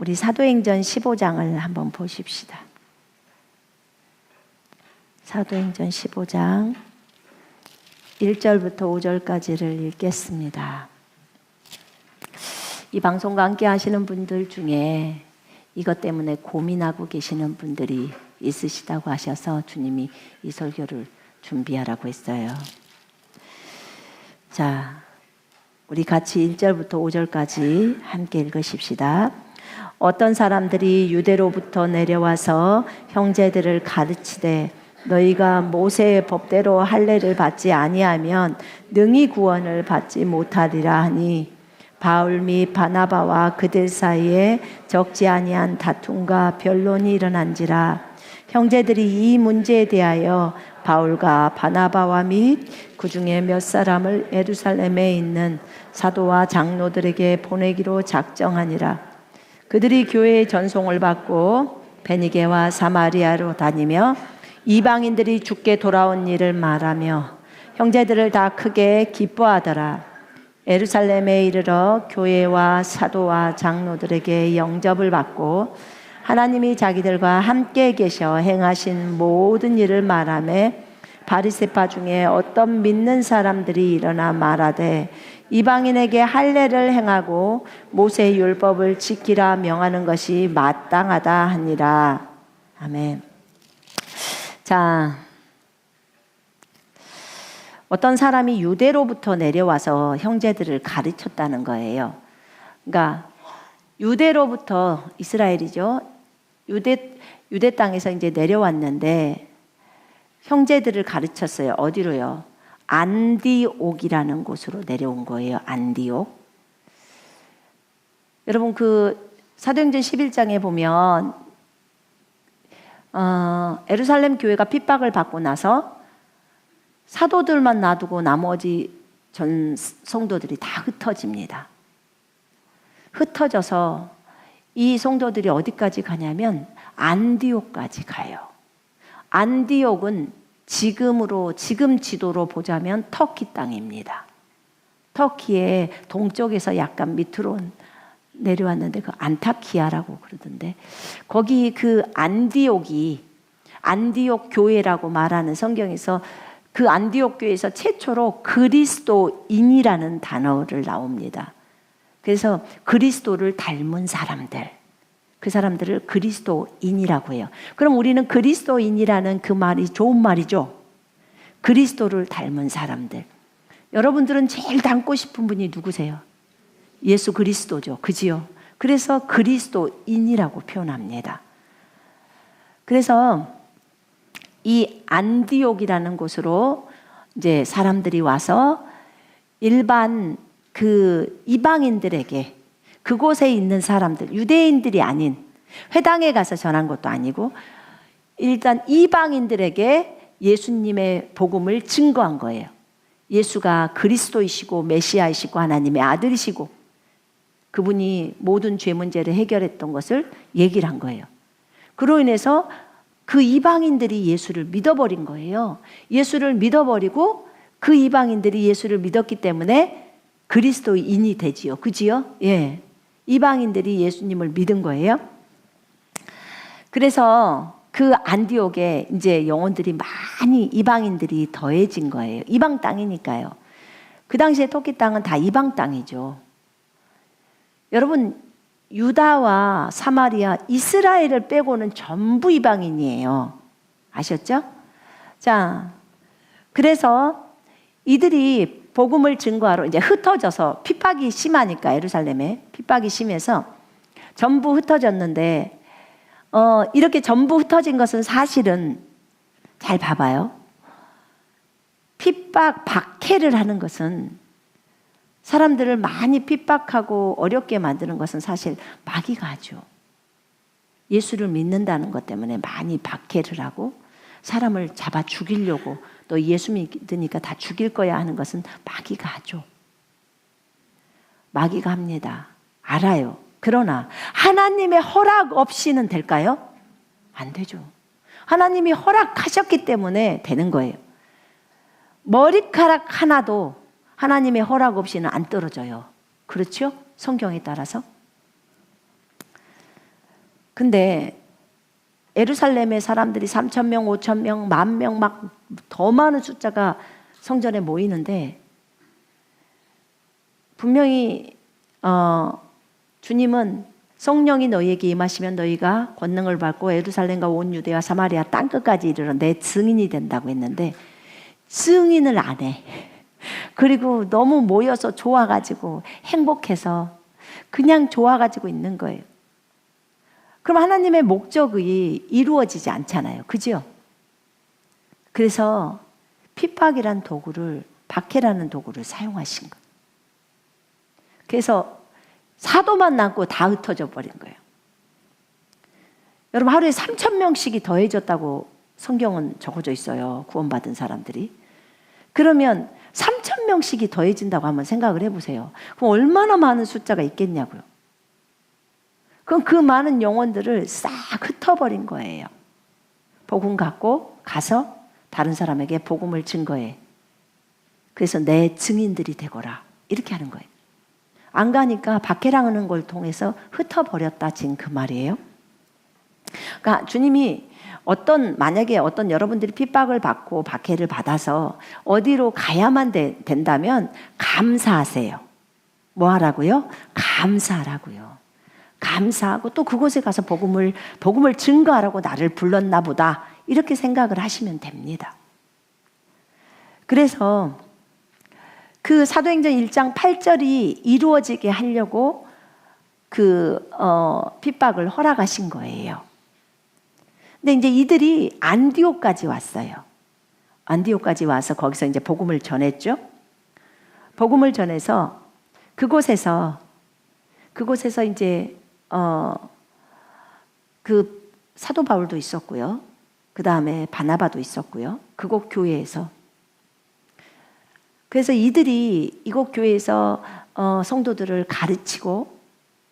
우리 사도행전 15장을 한번 보십시다. 사도행전 15장 1절부터 5절까지를 읽겠습니다. 이 방송과 함께 하시는 분들 중에 이것 때문에 고민하고 계시는 분들이 있으시다고 하셔서 주님이 이 설교를 준비하라고 했어요. 자, 우리 같이 1절부터 5절까지 함께 읽으십시다. 어떤 사람들이 유대로부터 내려와서 형제들을 가르치되 너희가 모세의 법대로 할례를 받지 아니하면 능히 구원을 받지 못하리라 하니 바울 및 바나바와 그들 사이에 적지 아니한 다툼과 변론이 일어난지라. 형제들이 이 문제에 대하여 바울과 바나바와 및 그 중에 몇 사람을 예루살렘에 있는 사도와 장로들에게 보내기로 작정하니라. 그들이 교회의 전송을 받고 베니게와 사마리아로 다니며 이방인들이 주께 돌아온 일을 말하며 형제들을 다 크게 기뻐하더라. 예루살렘에 이르러 교회와 사도와 장로들에게 영접을 받고 하나님이 자기들과 함께 계셔 행하신 모든 일을 말하며 바리새파 중에 어떤 믿는 사람들이 일어나 말하되 이방인에게 할례를 행하고 모세의 율법을 지키라 명하는 것이 마땅하다 하니라. 아멘. 자, 어떤 사람이 유대로부터 내려와서 형제들을 가르쳤다는 거예요. 그러니까 유대로부터, 이스라엘이죠. 유대 땅에서 이제 내려왔는데 형제들을 가르쳤어요. 어디로요? 안디옥이라는 곳으로 내려온 거예요. 안디옥. 여러분 그 사도행전 11장에 보면 예루살렘 교회가 핍박을 받고 나서 사도들만 놔두고 나머지 전 성도들이 다 흩어집니다. 흩어져서 이 성도들이 어디까지 가냐면 안디옥까지 가요. 안디옥은 지금 지도로 보자면 터키 땅입니다. 터키의 동쪽에서 약간 밑으로 내려왔는데 그 안타키아라고 그러던데 거기 그 안디옥이 안디옥 교회라고 말하는 성경에서 그 안디옥 교회에서 최초로 그리스도인이라는 단어를 나옵니다. 그래서 그리스도를 닮은 사람들, 그 사람들을 그리스도인이라고 해요. 그럼 우리는 그리스도인이라는 그 말이 좋은 말이죠. 그리스도를 닮은 사람들. 여러분들은 제일 닮고 싶은 분이 누구세요? 예수 그리스도죠. 그지요? 그래서 그리스도인이라고 표현합니다. 그래서 이 안디옥이라는 곳으로 이제 사람들이 와서 일반 그 이방인들에게 그곳에 있는 사람들, 유대인들이 아닌 회당에 가서 전한 것도 아니고 일단 이방인들에게 예수님의 복음을 증거한 거예요. 예수가 그리스도이시고 메시아이시고 하나님의 아들이시고 그분이 모든 죄 문제를 해결했던 것을 얘기를 한 거예요. 그로 인해서 그 이방인들이 예수를 믿어버린 거예요. 예수를 믿어버리고 그 이방인들이 예수를 믿었기 때문에 그리스도인이 되지요. 그지요? 예. 이방인들이 예수님을 믿은 거예요. 그래서 그 안디옥에 이제 영혼들이 많이 이방인들이 더해진 거예요. 이방 땅이니까요. 그 당시에 터키 땅은 다 이방 땅이죠. 여러분 유다와 사마리아, 이스라엘을 빼고는 전부 이방인이에요. 아셨죠? 자, 그래서 이들이 복음을 증거하러 이제 흩어져서 핍박이 심하니까 예루살렘에 핍박이 심해서 전부 흩어졌는데 이렇게 전부 흩어진 것은 사실은 잘 봐봐요. 핍박, 박해를 하는 것은 사람들을 많이 핍박하고 어렵게 만드는 것은 사실 마귀가 하죠. 예수를 믿는다는 것 때문에 많이 박해를 하고 사람을 잡아 죽이려고 너 예수 믿으니까 다 죽일 거야 하는 것은 마귀가 하죠. 마귀가 합니다. 알아요. 그러나 하나님의 허락 없이는 될까요? 안 되죠. 하나님이 허락하셨기 때문에 되는 거예요. 머리카락 하나도 하나님의 허락 없이는 안 떨어져요. 그렇죠? 성경에 따라서. 근데 예루살렘의 사람들이 3,000명, 5,000명, 10,000명 막 더 많은 숫자가 성전에 모이는데 분명히 주님은 성령이 너희에게 임하시면 너희가 권능을 받고 예루살렘과 온 유대와 사마리아 땅끝까지 이르러 내 증인이 된다고 했는데 증인을 안 해. 그리고 너무 모여서 좋아가지고 행복해서 그냥 좋아가지고 있는 거예요. 그럼 하나님의 목적이 이루어지지 않잖아요. 그죠? 그래서 핍박이란 도구를, 박해라는 도구를 사용하신 거예요. 그래서 사도만 남고 다 흩어져 버린 거예요. 여러분, 하루에 3,000명씩이 더해졌다고 성경은 적어져 있어요. 구원받은 사람들이. 그러면 3,000명씩이 더해진다고 한번 생각을 해보세요. 그럼 얼마나 많은 숫자가 있겠냐고요. 그럼 그 많은 영혼들을 싹 흩어버린 거예요. 복음 갖고 가서 다른 사람에게 복음을 증거해. 그래서 내 증인들이 되거라. 이렇게 하는 거예요. 안 가니까 박해라는 걸 통해서 흩어버렸다. 지금 그 말이에요. 그러니까 주님이 만약에 어떤 여러분들이 핍박을 받고 박해를 받아서 어디로 가야만 된다면 감사하세요. 뭐 하라고요? 감사하라고요. 감사하고 또 그곳에 가서 복음을 증거하라고 나를 불렀나 보다. 이렇게 생각을 하시면 됩니다. 그래서 그 사도행전 1장 8절이 이루어지게 하려고 핍박을 허락하신 거예요. 근데 이제 이들이 안디옥까지 왔어요. 안디옥까지 와서 거기서 이제 복음을 전했죠. 복음을 전해서 그곳에서 이제 그 사도 바울도 있었고요. 그 다음에 바나바도 있었고요. 그곳 교회에서. 그래서 이들이 이곳 교회에서 성도들을 가르치고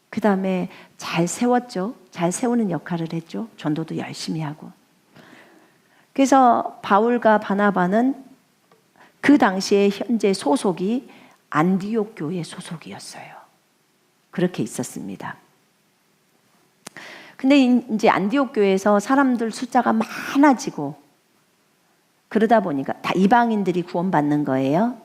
그 다음에 잘 세웠죠. 잘 세우는 역할을 했죠. 전도도 열심히 하고. 그래서 바울과 바나바는 그 당시에 현재 소속이 안디옥 교회 소속이었어요. 그렇게 있었습니다. 근데 이제 안디옥 교회에서 사람들 숫자가 많아지고 그러다 보니까 다 이방인들이 구원받는 거예요.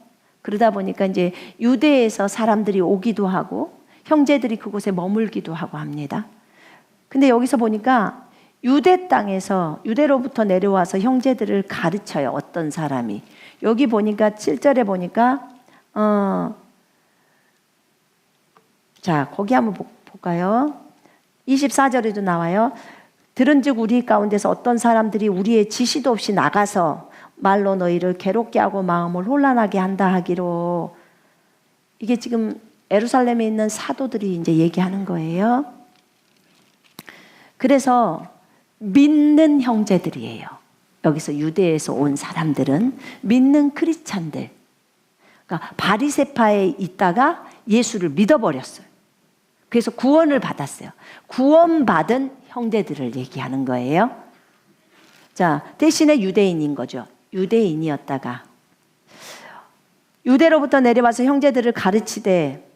그러다 보니까 이제 유대에서 사람들이 오기도 하고 형제들이 그곳에 머물기도 하고 합니다. 근데 여기서 보니까 유대 땅에서 유대로부터 내려와서 형제들을 가르쳐요. 어떤 사람이. 여기 보니까 7절에 보니까 자, 거기 한번 볼까요? 24절에도 나와요. 들은즉 우리 가운데서 어떤 사람들이 우리의 지시도 없이 나가서 말로 너희를 괴롭게 하고 마음을 혼란하게 한다 하기로. 이게 지금 예루살렘에 있는 사도들이 이제 얘기하는 거예요. 그래서 믿는 형제들이에요. 여기서 유대에서 온 사람들은 믿는 크리스찬들. 그러니까 바리새파에 있다가 예수를 믿어버렸어요. 그래서 구원을 받았어요. 구원받은 형제들을 얘기하는 거예요. 자, 대신에 유대인인 거죠. 유대인이었다가 유대로부터 내려와서 형제들을 가르치되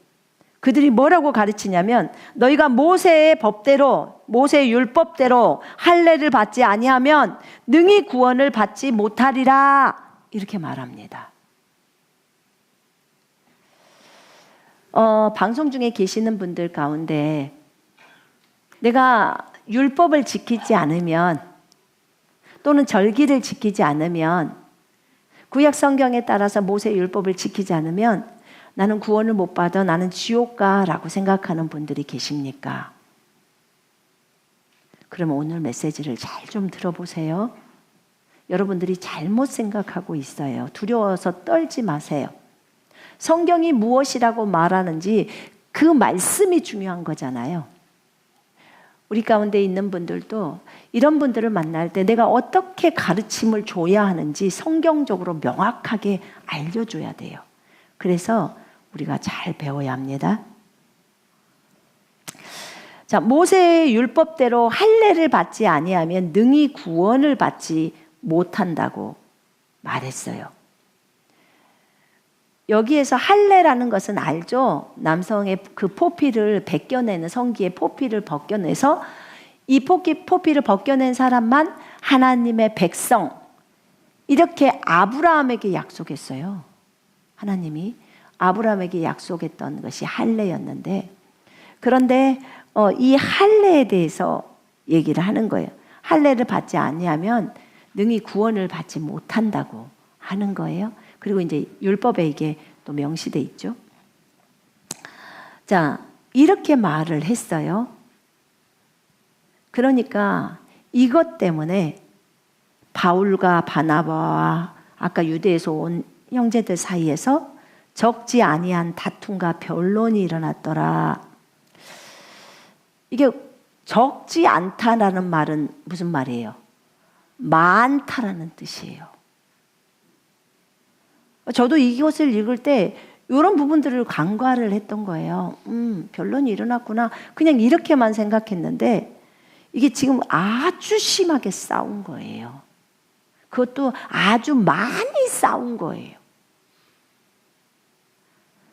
그들이 뭐라고 가르치냐면 너희가 모세의 법대로 모세의 율법대로 할례를 받지 아니하면 능히 구원을 받지 못하리라 이렇게 말합니다. 방송 중에 계시는 분들 가운데 내가 율법을 지키지 않으면 또는 절기를 지키지 않으면 구약 성경에 따라서 모세의 율법을 지키지 않으면 나는 구원을 못 받아 나는 지옥 가라고 생각하는 분들이 계십니까? 그러면 오늘 메시지를 잘 좀 들어보세요. 여러분들이 잘못 생각하고 있어요. 두려워서 떨지 마세요. 성경이 무엇이라고 말하는지 그 말씀이 중요한 거잖아요. 우리 가운데 있는 분들도 이런 분들을 만날 때 내가 어떻게 가르침을 줘야 하는지 성경적으로 명확하게 알려줘야 돼요. 그래서 우리가 잘 배워야 합니다. 자, 모세의 율법대로 할례를 받지 아니하면 능히 구원을 받지 못한다고 말했어요. 여기에서 할례라는 것은 알죠? 남성의 그 포피를 벗겨내는 성기의 포피를 벗겨내서 이 포피를 벗겨낸 사람만 하나님의 백성, 이렇게 아브라함에게 약속했어요. 하나님이 아브라함에게 약속했던 것이 할례였는데, 그런데 이 할례에 대해서 얘기를 하는 거예요. 할례를 받지 아니하면 능히 구원을 받지 못한다고 하는 거예요. 그리고 이제 율법에 이게 또 명시돼 있죠. 자, 이렇게 말을 했어요. 그러니까 이것 때문에 바울과 바나바와 아까 유대에서 온 형제들 사이에서 적지 아니한 다툼과 변론이 일어났더라. 이게 적지 않다라는 말은 무슨 말이에요? 많다라는 뜻이에요. 저도 이것을 읽을 때 이런 부분들을 간과를 했던 거예요. 변론이 일어났구나. 그냥 이렇게만 생각했는데 이게 지금 아주 심하게 싸운 거예요. 그것도 아주 많이 싸운 거예요.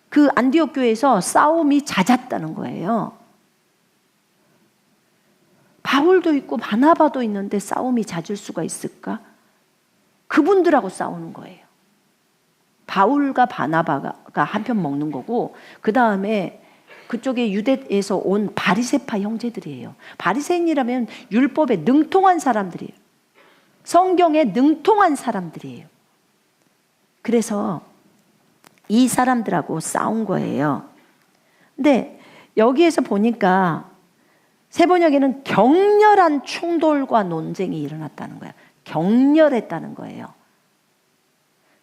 그 안디옥 교회에서 싸움이 잦았다는 거예요. 바울도 있고 바나바도 있는데 싸움이 잦을 수가 있을까? 그분들하고 싸우는 거예요. 바울과 바나바가 한편 먹는 거고, 그 다음에 그쪽에 유대에서 온 바리새파 형제들이에요. 바리새인이라면 율법에 능통한 사람들이에요. 성경에 능통한 사람들이에요. 그래서 이 사람들하고 싸운 거예요. 근데 여기에서 보니까 세번역에는 격렬한 충돌과 논쟁이 일어났다는 거예요. 격렬했다는 거예요.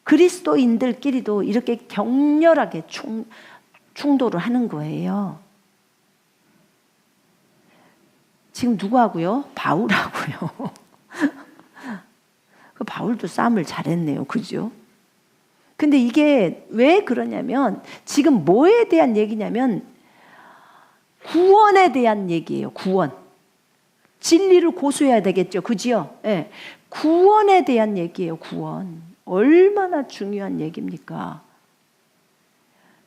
그리스도인들끼리도 이렇게 격렬하게 충돌을 하는 거예요. 지금 누구하고요? 바울하고요. 그 바울도 싸움을 잘했네요. 그죠? 근데 이게 왜 그러냐면 지금 뭐에 대한 얘기냐면 구원에 대한 얘기예요. 구원. 진리를 고수해야 되겠죠. 그지요? 네. 구원에 대한 얘기예요. 구원. 얼마나 중요한 얘기입니까?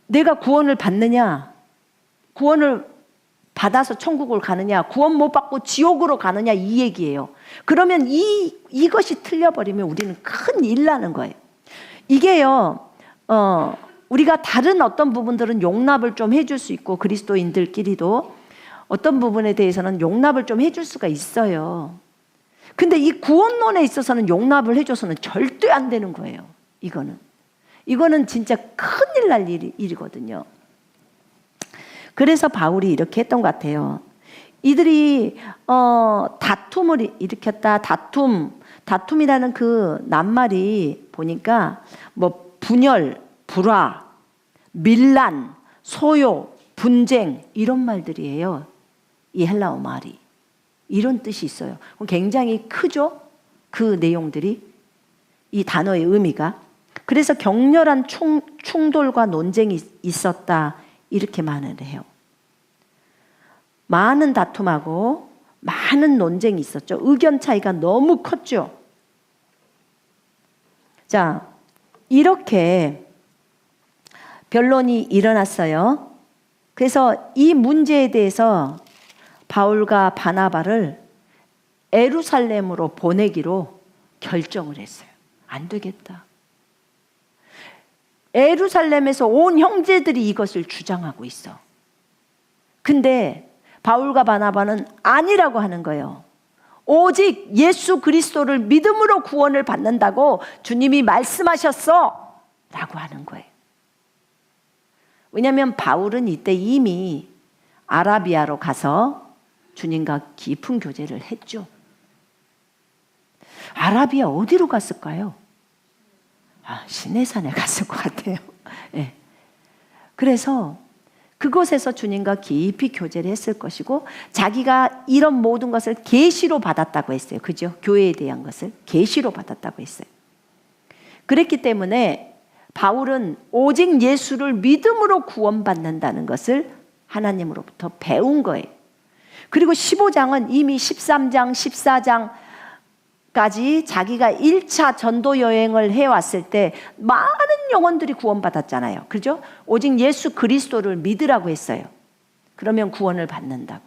내가 구원을 받느냐, 구원을 받아서 천국을 가느냐, 구원 못 받고 지옥으로 가느냐, 이 얘기예요. 그러면 이것이 틀려버리면 우리는 큰일 나는 거예요. 이게요, 우리가 다른 어떤 부분들은 용납을 좀 해줄 수 있고, 그리스도인들끼리도 어떤 부분에 대해서는 용납을 좀 해줄 수가 있어요. 근데 이 구원론에 있어서는 용납을 해줘서는 절대 안 되는 거예요. 이거는 진짜 큰일 날 일이거든요. 그래서 바울이 이렇게 했던 것 같아요. 이들이 다툼을 일으켰다. 다툼이라는 그 낱말이 보니까 뭐 분열, 불화, 밀란, 소요, 분쟁 이런 말들이에요. 이 헬라어 말이. 이런 뜻이 있어요. 굉장히 크죠? 그 내용들이. 이 단어의 의미가. 그래서 격렬한 충돌과 논쟁이 있었다. 이렇게 말을 해요. 많은 다툼하고 많은 논쟁이 있었죠. 의견 차이가 너무 컸죠. 자, 이렇게 변론이 일어났어요. 그래서 이 문제에 대해서 바울과 바나바를 예루살렘으로 보내기로 결정을 했어요. 안 되겠다. 예루살렘에서 온 형제들이 이것을 주장하고 있어. 근데 바울과 바나바는 아니라고 하는 거예요. 오직 예수 그리스도를 믿음으로 구원을 받는다고 주님이 말씀하셨어 라고 하는 거예요. 왜냐하면 바울은 이때 이미 아라비아로 가서 주님과 깊은 교제를 했죠. 아라비아 어디로 갔을까요? 시내산에 갔을 것 같아요. 네. 그래서 그곳에서 주님과 깊이 교제를 했을 것이고 자기가 이런 모든 것을 계시로 받았다고 했어요. 그죠? 교회에 대한 것을 계시로 받았다고 했어요. 그랬기 때문에 바울은 오직 예수를 믿음으로 구원받는다는 것을 하나님으로부터 배운 거예요. 그리고 15장은 이미 13장, 14장까지 자기가 1차 전도 여행을 해왔을 때 많은 영혼들이 구원받았잖아요. 그죠? 오직 예수 그리스도를 믿으라고 했어요. 그러면 구원을 받는다고.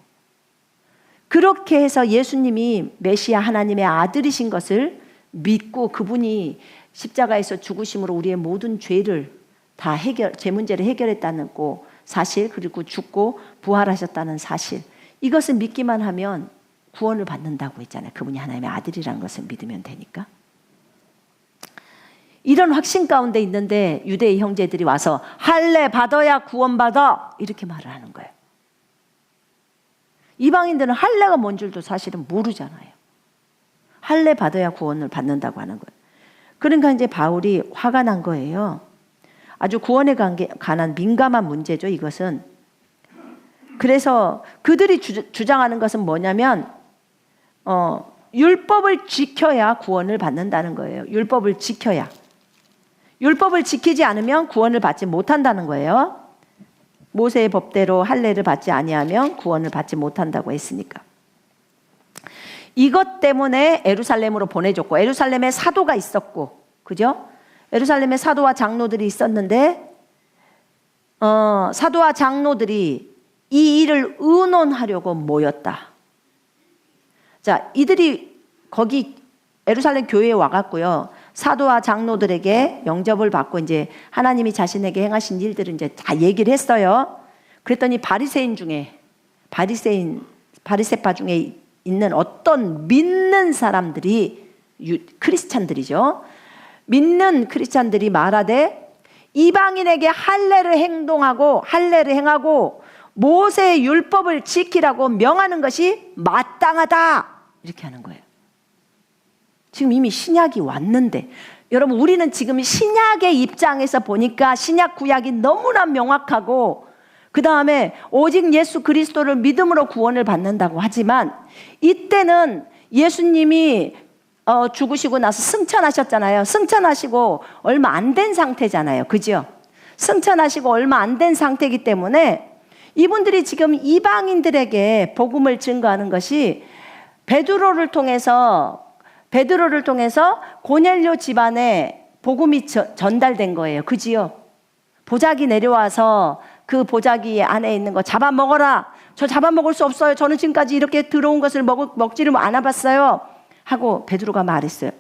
그렇게 해서 예수님이 메시아 하나님의 아들이신 것을 믿고 그분이 십자가에서 죽으심으로 우리의 모든 죄를 다 죄 문제를 해결했다는 거 사실, 그리고 죽고 부활하셨다는 사실, 이것을 믿기만 하면 구원을 받는다고 했잖아요. 그분이 하나님의 아들이라는 것을 믿으면 되니까. 이런 확신 가운데 있는데 유대의 형제들이 와서 할례 받아야 구원받아 이렇게 말을 하는 거예요. 이방인들은 할례가 뭔 줄도 사실은 모르잖아요. 할례 받아야 구원을 받는다고 하는 거예요. 그러니까 이제 바울이 화가 난 거예요. 아주 구원에 관한 민감한 문제죠, 이것은. 그래서 그들이 주장하는 것은 뭐냐면 율법을 지켜야 구원을 받는다는 거예요. 율법을 지켜야. 율법을 지키지 않으면 구원을 받지 못한다는 거예요. 모세의 법대로 할례를 받지 아니하면 구원을 받지 못한다고 했으니까. 이것 때문에 예루살렘으로 보내줬고, 예루살렘에 사도가 있었고, 그죠? 예루살렘에 사도와 장로들이 있었는데 사도와 장로들이 이 일을 의논하려고 모였다. 자, 이들이 거기 예루살렘 교회에 와갖고요, 사도와 장로들에게 영접을 받고 이제 하나님이 자신에게 행하신 일들을 이제 다 얘기를 했어요. 그랬더니 바리새파 중에 있는 어떤 믿는 사람들이, 크리스찬들이죠. 믿는 크리스찬들이 말하되 이방인에게 할례를 행하고 모세의 율법을 지키라고 명하는 것이 마땅하다, 이렇게 하는 거예요. 지금 이미 신약이 왔는데, 여러분, 우리는 지금 신약의 입장에서 보니까 신약 구약이 너무나 명확하고, 그 다음에 오직 예수 그리스도를 믿음으로 구원을 받는다고 하지만, 이때는 예수님이 죽으시고 나서 승천하셨잖아요. 승천하시고 얼마 안 된 상태잖아요. 그죠? 승천하시고 얼마 안 된 상태이기 때문에 이분들이 지금 이방인들에게 복음을 증거하는 것이 베드로를 통해서 고넬료 집안에 복음이 전달된 거예요. 그지요? 보자기 내려와서 그 보자기 안에 있는 거 잡아먹어라. 저 잡아먹을 수 없어요. 저는 지금까지 이렇게 들어온 것을 먹지를 않아봤어요. 하고 베드로가 말했어요.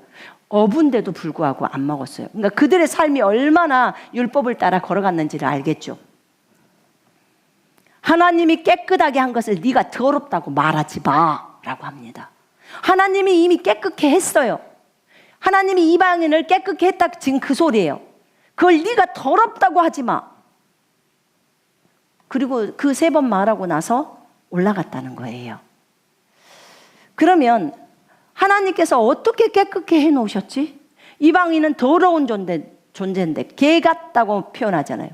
어분데도 불구하고 안 먹었어요. 그러니까 그들의 삶이 얼마나 율법을 따라 걸어갔는지를 알겠죠. 하나님이 깨끗하게 한 것을 네가 더럽다고 말하지 마라고 합니다. 하나님이 이미 깨끗게 했어요. 하나님이 이방인을 깨끗게 했다, 지금 그 소리예요. 그걸 네가 더럽다고 하지 마. 그리고 그 3번 말하고 나서 올라갔다는 거예요. 그러면 하나님께서 어떻게 깨끗게 해놓으셨지? 이방인은 더러운 존재인데 개 같다고 표현하잖아요.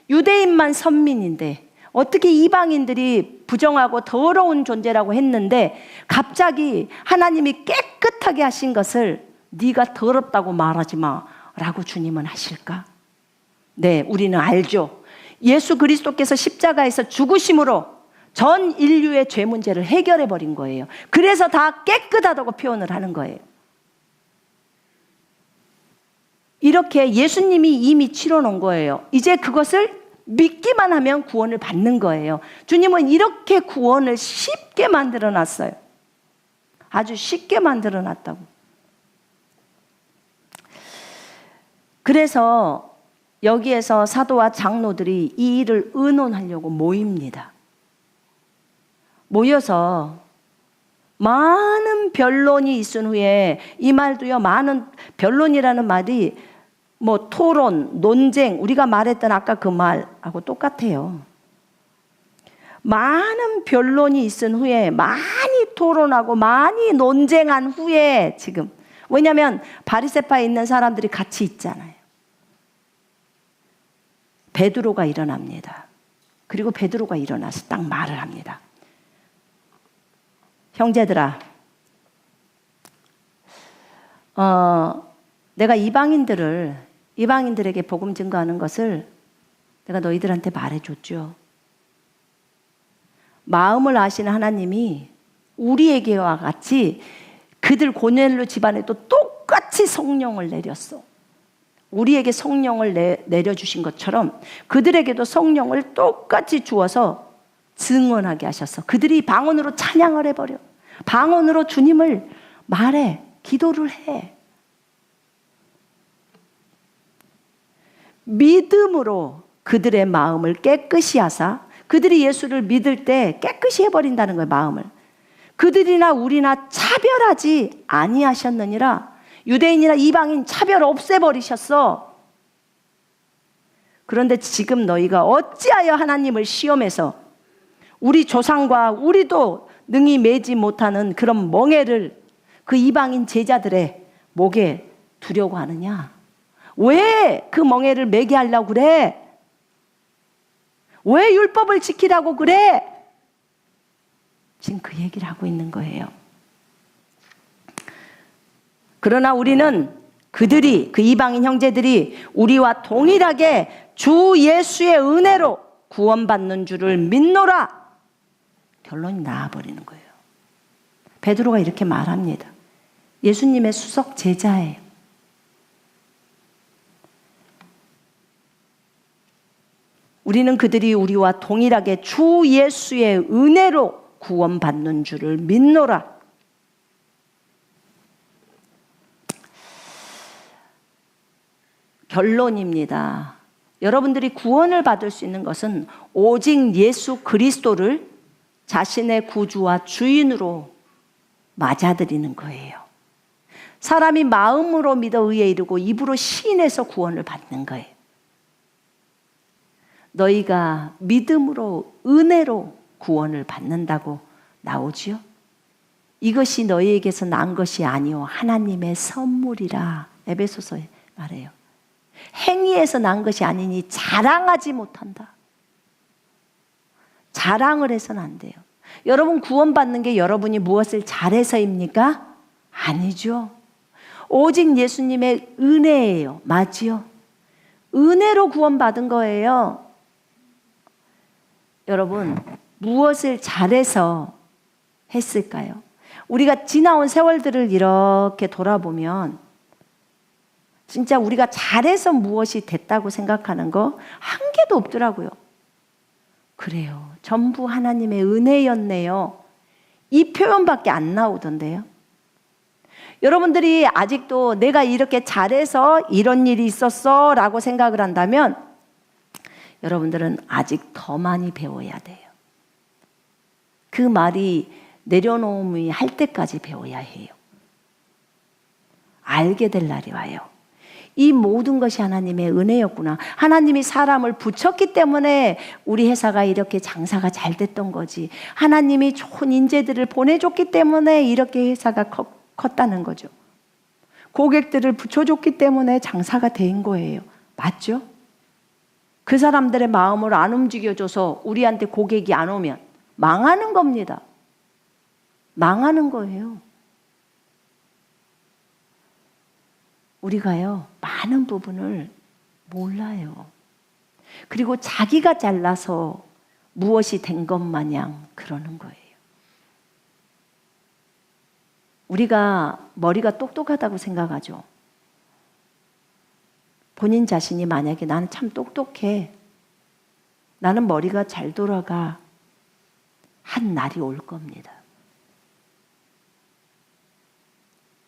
유대인만 선민인데 어떻게 이방인들이 부정하고 더러운 존재라고 했는데 갑자기 하나님이 깨끗하게 하신 것을 네가 더럽다고 말하지 마라고 주님은 하실까? 네, 우리는 알죠. 예수 그리스도께서 십자가에서 죽으심으로 전 인류의 죄 문제를 해결해 버린 거예요. 그래서 다 깨끗하다고 표현을 하는 거예요. 이렇게 예수님이 이미 치러 놓은 거예요. 이제 그것을 믿기만 하면 구원을 받는 거예요. 주님은 이렇게 구원을 쉽게 만들어 놨어요. 아주 쉽게 만들어 놨다고. 그래서 여기에서 사도와 장로들이 이 일을 의논하려고 모입니다. 모여서 많은 변론이 있은 후에, 이 말도요, 많은 변론이라는 말이 뭐 토론, 논쟁, 우리가 말했던 아까 그 말하고 똑같아요. 많은 변론이 있은 후에, 많이 토론하고 많이 논쟁한 후에, 지금 왜냐하면 바리새파에 있는 사람들이 같이 있잖아요. 베드로가 일어납니다. 그리고 베드로가 일어나서 딱 말을 합니다. 형제들아, 내가 이방인들에게 복음 증거하는 것을 내가 너희들한테 말해줬죠. 마음을 아시는 하나님이 우리에게와 같이 그들 고넬료 집안에도 똑같이 성령을 내렸어. 우리에게 성령을 내려주신 것처럼 그들에게도 성령을 똑같이 주어서 증언하게 하셔서 그들이 방언으로 찬양을 해버려. 방언으로 주님을 말해. 기도를 해. 믿음으로 그들의 마음을 깨끗이 하사 그들이 예수를 믿을 때 깨끗이 해버린다는 거예요. 마음을. 그들이나 우리나 차별하지 아니하셨느니라. 유대인이나 이방인 차별 없애버리셨어. 그런데 지금 너희가 어찌하여 하나님을 시험해서 우리 조상과 우리도 능히 매지 못하는 그런 멍에를 그 이방인 제자들의 목에 두려고 하느냐? 왜 그 멍에를 매게 하려고 그래? 왜 율법을 지키라고 그래? 지금 그 얘기를 하고 있는 거예요. 그러나 우리는 그들이, 그 이방인 형제들이 우리와 동일하게 주 예수의 은혜로 구원받는 줄을 믿노라. 결론이 나와버리는 거예요. 베드로가 이렇게 말합니다. 예수님의 수석 제자예요. 우리는 그들이 우리와 동일하게 주 예수의 은혜로 구원받는 줄을 믿노라. 결론입니다. 여러분들이 구원을 받을 수 있는 것은 오직 예수 그리스도를 자신의 구주와 주인으로 맞아들이는 거예요. 사람이 마음으로 믿어 의에 이르고 입으로 시인해서 구원을 받는 거예요. 너희가 믿음으로 은혜로 구원을 받는다고 나오지요. 이것이 너희에게서 난 것이 아니오 하나님의 선물이라 에베소서에 말해요. 행위에서 난 것이 아니니 자랑하지 못한다. 자랑을 해서는 안 돼요. 여러분 구원받는 게 여러분이 무엇을 잘해서입니까? 아니죠. 오직 예수님의 은혜예요. 맞지요? 은혜로 구원받은 거예요. 여러분 무엇을 잘해서 했을까요? 우리가 지나온 세월들을 이렇게 돌아보면 진짜 우리가 잘해서 무엇이 됐다고 생각하는 거 한 개도 없더라고요. 그래요. 전부 하나님의 은혜였네요. 이 표현밖에 안 나오던데요. 여러분들이 아직도 내가 이렇게 잘해서 이런 일이 있었어 라고 생각을 한다면 여러분들은 아직 더 많이 배워야 돼요. 그 말이 내려놓음이 할 때까지 배워야 해요. 알게 될 날이 와요. 이 모든 것이 하나님의 은혜였구나. 하나님이 사람을 붙였기 때문에 우리 회사가 이렇게 장사가 잘 됐던 거지. 하나님이 좋은 인재들을 보내줬기 때문에 이렇게 회사가 컸다는 거죠. 고객들을 붙여줬기 때문에 장사가 된 거예요. 맞죠? 그 사람들의 마음을 안 움직여줘서 우리한테 고객이 안 오면 망하는 겁니다. 망하는 거예요. 우리가요, 많은 부분을 몰라요. 그리고 자기가 잘나서 무엇이 된 것 마냥 그러는 거예요. 우리가 머리가 똑똑하다고 생각하죠. 본인 자신이 만약에 나는 참 똑똑해. 나는 머리가 잘 돌아가. 한 날이 올 겁니다.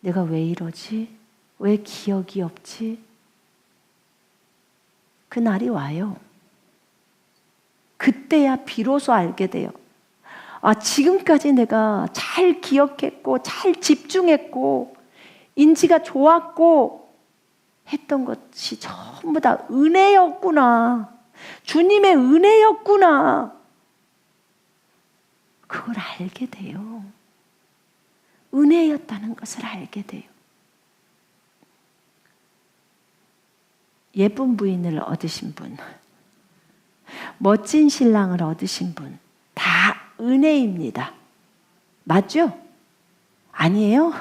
내가 왜 이러지? 왜 기억이 없지? 그 날이 와요. 그때야 비로소 알게 돼요. 아, 지금까지 내가 잘 기억했고, 잘 집중했고, 인지가 좋았고, 했던 것이 전부 다 은혜였구나. 주님의 은혜였구나. 그걸 알게 돼요. 은혜였다는 것을 알게 돼요. 예쁜 부인을 얻으신 분, 멋진 신랑을 얻으신 분, 다 은혜입니다. 맞죠? 아니에요?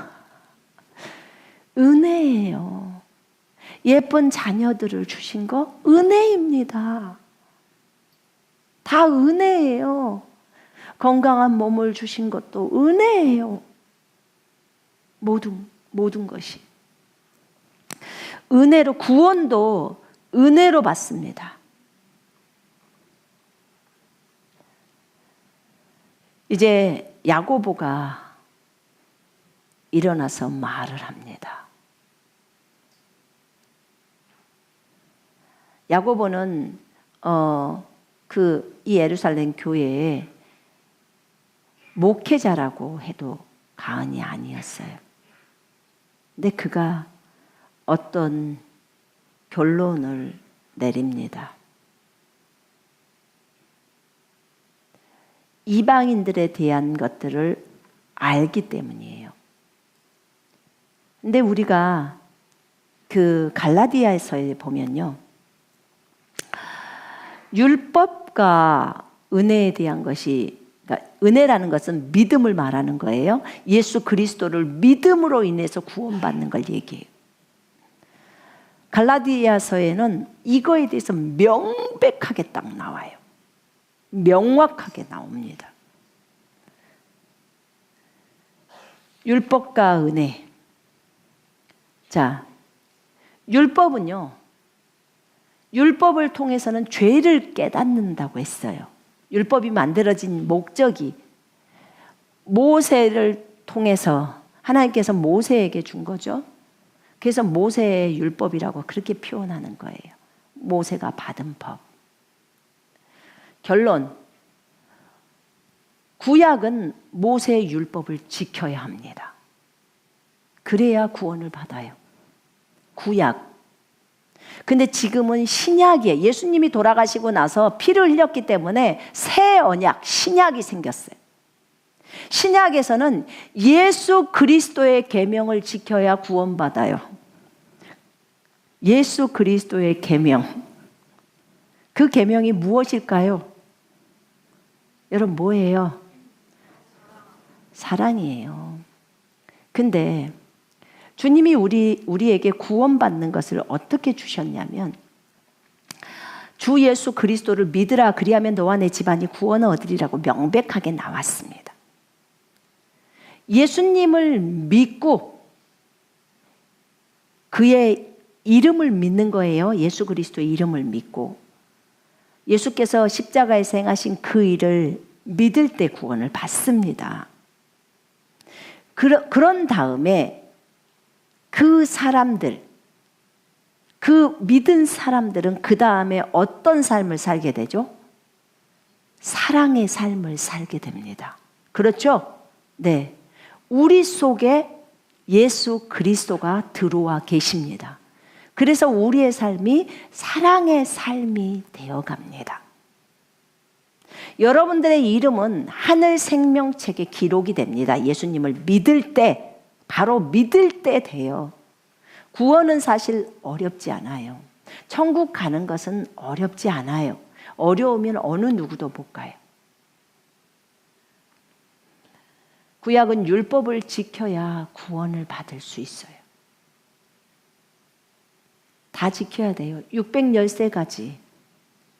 은혜예요. 예쁜 자녀들을 주신 거 은혜입니다. 다 은혜예요. 건강한 몸을 주신 것도 은혜예요. 모든 것이. 은혜로, 구원도 은혜로 받습니다. 이제 야고보가 일어나서 말을 합니다. 야고보는 이 예루살렘 교회에 목회자라고 해도 과언이 아니었어요. 근데 그가 어떤 결론을 내립니다. 이방인들에 대한 것들을 알기 때문이에요. 근데 우리가 그 갈라디아서에 보면요, 율법과 은혜에 대한 것이, 그러니까 은혜라는 것은 믿음을 말하는 거예요. 예수 그리스도를 믿음으로 인해서 구원받는 걸 얘기해요. 갈라디아서에는 이거에 대해서 명백하게 딱 나와요. 명확하게 나옵니다. 율법과 은혜. 자, 율법은요, 율법을 통해서는 죄를 깨닫는다고 했어요. 율법이 만들어진 목적이 모세를 통해서 하나님께서 모세에게 준 거죠. 그래서 모세의 율법이라고 그렇게 표현하는 거예요. 모세가 받은 법. 결론, 구약은 모세의 율법을 지켜야 합니다. 그래야 구원을 받아요. 구약. 근데 지금은 신약이에요. 예수님이 돌아가시고 나서 피를 흘렸기 때문에 새 언약, 신약이 생겼어요. 신약에서는 예수 그리스도의 계명을 지켜야 구원받아요. 예수 그리스도의 계명. 그 계명이 무엇일까요? 여러분, 뭐예요? 사랑이에요. 근데 주님이 우리에게 구원받는 것을 어떻게 주셨냐면, 주 예수 그리스도를 믿으라, 그리하면 너와 내 집안이 구원을 얻으리라고 명백하게 나왔습니다. 예수님을 믿고 그의 이름을 믿는 거예요. 예수 그리스도의 이름을 믿고 예수께서 십자가에서 행하신 그 일을 믿을 때 구원을 받습니다. 그런 다음에 그 사람들, 그 믿은 사람들은 그 다음에 어떤 삶을 살게 되죠? 사랑의 삶을 살게 됩니다. 그렇죠? 네. 우리 속에 예수 그리스도가 들어와 계십니다. 그래서 우리의 삶이 사랑의 삶이 되어갑니다. 여러분들의 이름은 하늘 생명책에 기록이 됩니다. 예수님을 믿을 때, 바로 믿을 때 돼요. 구원은 사실 어렵지 않아요. 천국 가는 것은 어렵지 않아요. 어려우면 어느 누구도 못 가요. 구약은 율법을 지켜야 구원을 받을 수 있어요. 다 지켜야 돼요. 613가지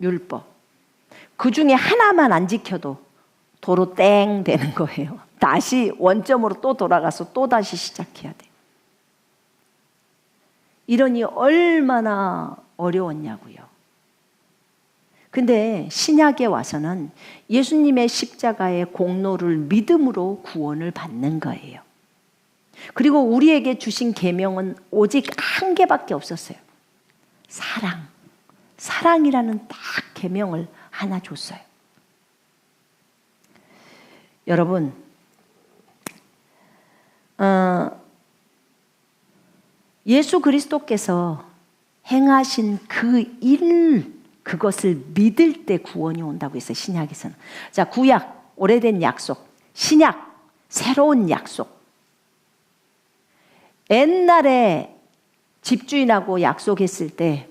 율법. 그 중에 하나만 안 지켜도 도로 땡 되는 거예요. 다시 원점으로 또 돌아가서 또 다시 시작해야 돼요. 이러니 얼마나 어려웠냐고요. 근데 신약에 와서는 예수님의 십자가의 공로를 믿음으로 구원을 받는 거예요. 그리고 우리에게 주신 계명은 오직 한 개밖에 없었어요. 사랑. 사랑이라는 딱 계명을 하나 줬어요. 여러분, 예수 그리스도께서 행하신 그 일, 그것을 믿을 때 구원이 온다고 했어요. 신약에서는. 자, 구약, 오래된 약속. 신약, 새로운 약속. 옛날에 집주인하고 약속했을 때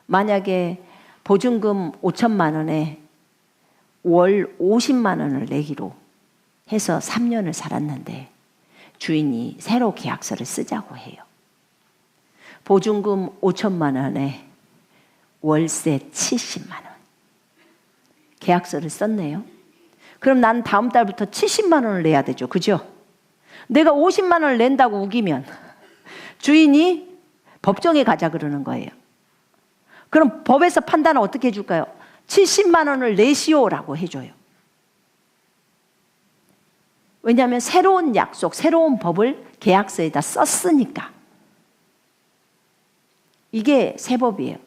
만약에 보증금 5천만 원에 월 50만 원을 내기로 해서 3년을 살았는데 주인이 새로 계약서를 쓰자고 해요. 보증금 5천만 원에 월세 70만 원. 계약서를 썼네요. 그럼 난 다음 달부터 70만 원을 내야 되죠. 그죠? 내가 50만 원을 낸다고 우기면 주인이 법정에 가자 그러는 거예요. 그럼 법에서 판단은 어떻게 해줄까요? 70만 원을 내시오라고 해줘요. 왜냐하면 새로운 약속, 새로운 법을 계약서에다 썼으니까. 이게 새 법이에요.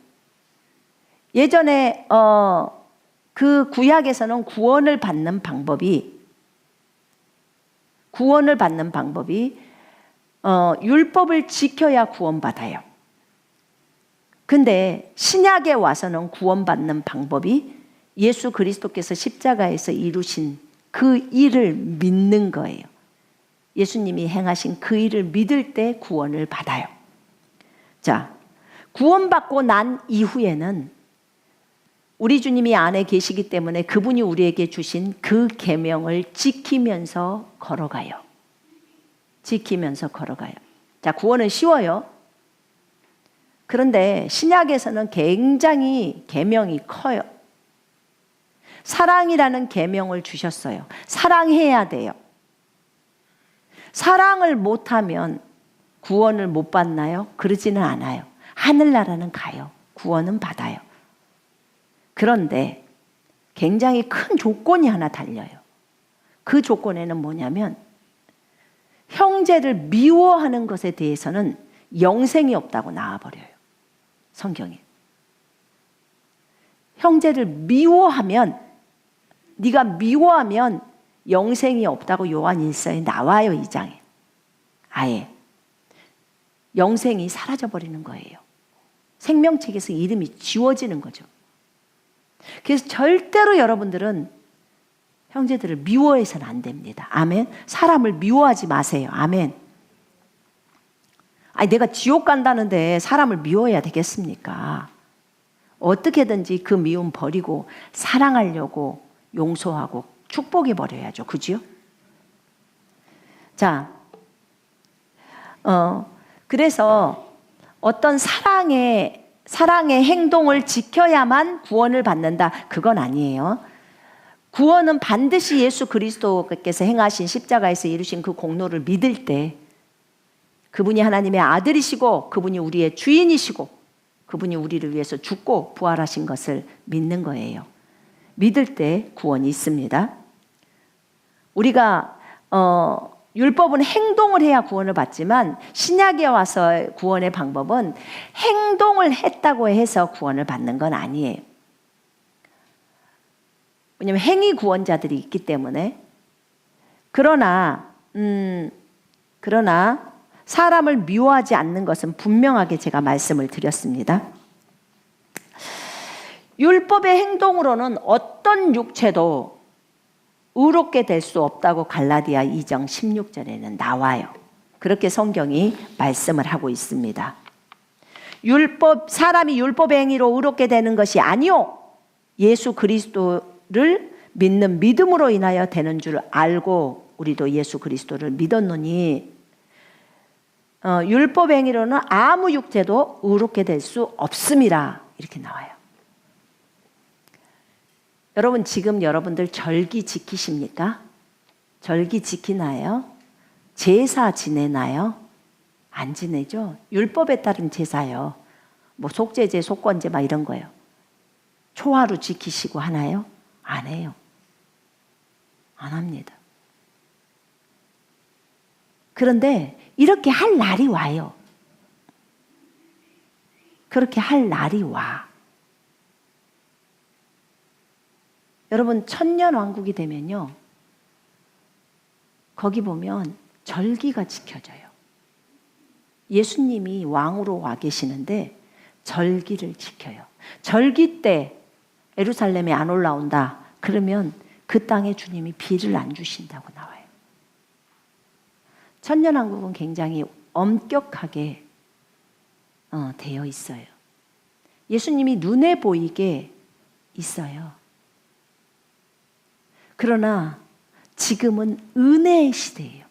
예전에 그 구약에서는 구원을 받는 방법이 율법을 지켜야 구원받아요. 근데 신약에 와서는 구원받는 방법이 예수 그리스도께서 십자가에서 이루신 그 일을 믿는 거예요. 예수님이 행하신 그 일을 믿을 때 구원을 받아요. 자, 구원받고 난 이후에는 우리 주님이 안에 계시기 때문에 그분이 우리에게 주신 그 계명을 지키면서 걸어가요. 자, 구원은 쉬워요. 그런데 신약에서는 굉장히 계명이 커요. 사랑이라는 계명을 주셨어요. 사랑해야 돼요. 사랑을 못하면 구원을 못 받나요? 그러지는 않아요. 하늘나라는 가요. 구원은 받아요. 그런데 굉장히 큰 조건이 하나 달려요. 그 조건에는 뭐냐면 형제를 미워하는 것에 대해서는 영생이 없다고 나와버려요. 성경에. 형제를 미워하면, 네가 미워하면 영생이 없다고 요한 1서에 나와요. 2장에. 아예 영생이 사라져버리는 거예요. 생명책에서 이름이 지워지는 거죠. 그래서 절대로 여러분들은 형제들을 미워해서는 안 됩니다. 아멘. 사람을 미워하지 마세요. 아멘. 아니, 내가 지옥 간다는데 사람을 미워해야 되겠습니까? 어떻게든지 그 미움 버리고 사랑하려고 용서하고 축복해 버려야죠. 그죠? 자, 그래서 어떤 사랑의 행동을 지켜야만 구원을 받는다. 그건 아니에요. 구원은 반드시 예수 그리스도께서 행하신 십자가에서 이루신 그 공로를 믿을 때 그분이 하나님의 아들이시고 그분이 우리의 주인이시고 그분이 우리를 위해서 죽고 부활하신 것을 믿는 거예요. 믿을 때 구원이 있습니다. 우리가 율법은 행동을 해야 구원을 받지만 신약에 와서 구원의 방법은 행동을 했다고 해서 구원을 받는 건 아니에요. 왜냐하면 행위 구원자들이 있기 때문에. 그러나 사람을 미워하지 않는 것은 분명하게 제가 말씀을 드렸습니다. 율법의 행동으로는 어떤 육체도 의롭게 될 수 없다고 갈라디아 2장 16절에는 나와요. 그렇게 성경이 말씀을 하고 있습니다. 사람이 율법의 행위로 의롭게 되는 것이 아니요 예수 그리스도를 믿는 믿음으로 인하여 되는 줄 알고 우리도 예수 그리스도를 믿었노니 율법의 행위로는 아무 육체도 의롭게 될 수 없음이라 이렇게 나와요. 여러분 지금 여러분들 절기 지키십니까? 절기 지키나요? 제사 지내나요? 안 지내죠? 율법에 따른 제사요. 뭐 속죄제, 속건제 막 이런 거요. 초하루 지키시고 하나요? 안 해요. 안 합니다. 그런데 이렇게 할 날이 와요. 그렇게 할 날이 와. 여러분 천년왕국이 되면요. 거기 보면 절기가 지켜져요. 예수님이 왕으로 와 계시는데 절기를 지켜요. 절기 때 예루살렘에 안 올라온다. 그러면 그 땅에 주님이 비를 안 주신다고 나와요. 천년왕국은 굉장히 엄격하게 되어 있어요. 예수님이 눈에 보이게 있어요. 그러나 지금은 은혜의 시대예요.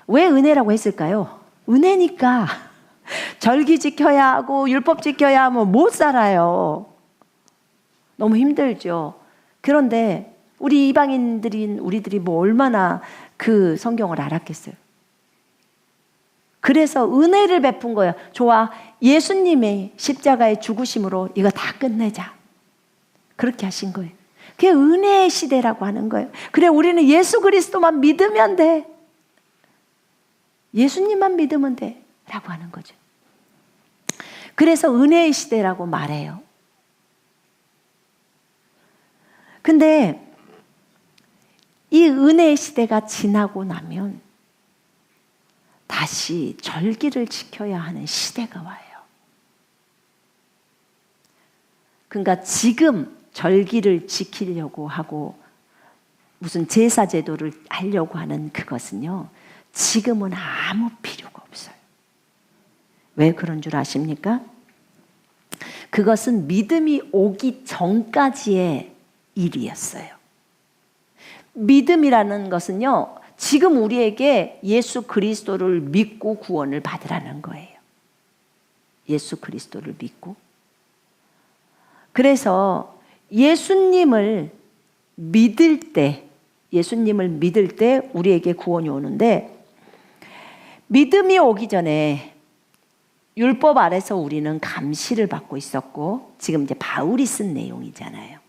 왜 은혜라고 했을까요? 은혜니까. 절기 지켜야 하고 율법 지켜야 하면 못 살아요. 너무 힘들죠. 그런데 우리 이방인들인 우리들이 뭐 얼마나 그 성경을 알았겠어요. 그래서 은혜를 베푼 거예요. 좋아, 예수님의 십자가의 죽으심으로 이거 다 끝내자. 그렇게 하신 거예요. 그게 은혜의 시대라고 하는 거예요. 그래, 우리는 예수 그리스도만 믿으면 돼. 예수님만 믿으면 돼. 라고 하는 거죠. 그래서 은혜의 시대라고 말해요. 근데 이 은혜의 시대가 지나고 나면 다시 절기를 지켜야 하는 시대가 와요. 그러니까 지금 절기를 지키려고 하고 무슨 제사 제도를 하려고 하는 그것은요, 지금은 아무 필요가 없어요. 왜 그런 줄 아십니까? 그것은 믿음이 오기 전까지의 일이었어요. 믿음이라는 것은요, 지금 우리에게 예수 그리스도를 믿고 구원을 받으라는 거예요. 예수 그리스도를 믿고. 그래서 예수님을 믿을 때 우리에게 구원이 오는데, 믿음이 오기 전에 율법 아래서 우리는 감시를 받고 있었고, 지금 이제 바울이 쓴 내용이잖아요.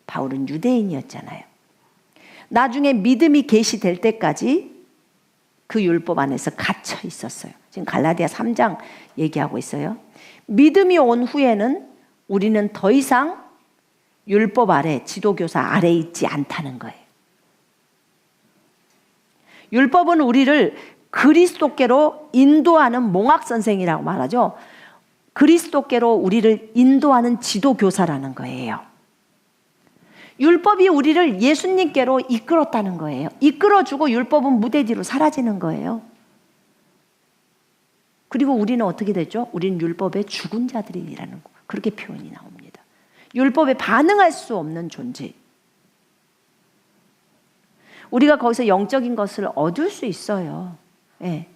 바울은 유대인이었잖아요. 나중에 믿음이 계시될 때까지 그 율법 안에서 갇혀 있었어요. 지금 갈라디아 3장 얘기하고 있어요. 믿음이 온 후에는 우리는 더 이상 율법 아래, 지도교사 아래에 있지 않다는 거예요. 율법은 우리를 그리스도께로 인도하는 몽학선생이라고 말하죠. 그리스도께로 우리를 인도하는 지도교사라는 거예요. 율법이 우리를 예수님께로 이끌었다는 거예요. 이끌어주고 율법은 무대 뒤로 사라지는 거예요. 그리고 우리는 어떻게 되죠? 우리는 율법의 죽은 자들이라는 거. 그렇게 표현이 나옵니다. 율법에 반응할 수 없는 존재. 우리가 거기서 영적인 것을 얻을 수 있어요. 예.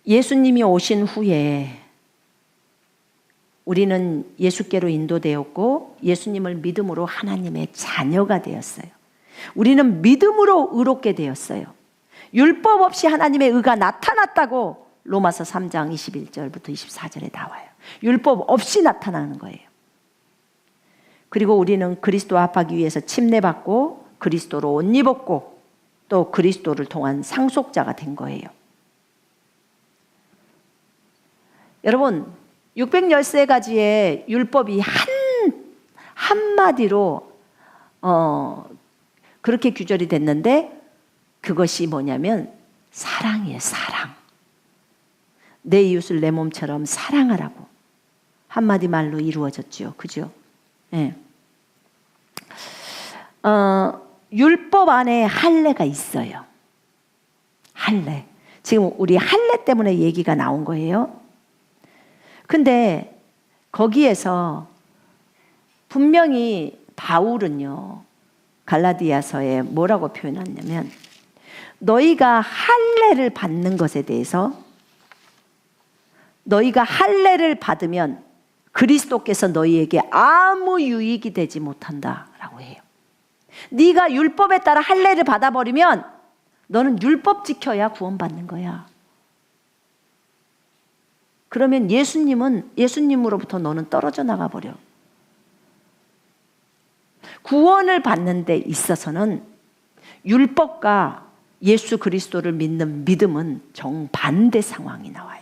예수님이 오신 후에 우리는 예수께로 인도되었고 예수님을 믿음으로 하나님의 자녀가 되었어요. 우리는 믿음으로 의롭게 되었어요. 율법 없이 하나님의 의가 나타났다고 로마서 3장 21절부터 24절에 나와요. 율법 없이 나타나는 거예요. 그리고 우리는 그리스도와 합하기 위해서 침례받고 그리스도로 옷 입었고 또 그리스도를 통한 상속자가 된 거예요. 여러분, 613가지의 율법이 한마디로 그렇게 규절이 됐는데 그것이 뭐냐면 사랑이에요. 사랑. 내 이웃을 내 몸처럼 사랑하라고 한마디 말로 이루어졌죠. 그죠? 네. 율법 안에 할례가 있어요. 할례. 지금 우리 할례 때문에 얘기가 나온 거예요. 근데 거기에서 분명히 바울은요, 갈라디아서에 뭐라고 표현했냐면 너희가 할례를 받는 것에 대해서 너희가 할례를 받으면 그리스도께서 너희에게 아무 유익이 되지 못한다라고 해요. 네가 율법에 따라 할례를 받아버리면 너는 율법 지켜야 구원받는 거야. 그러면 예수님으로부터 너는 떨어져 나가버려. 구원을 받는 데 있어서는 율법과 예수 그리스도를 믿는 믿음은 정반대 상황이 나와요.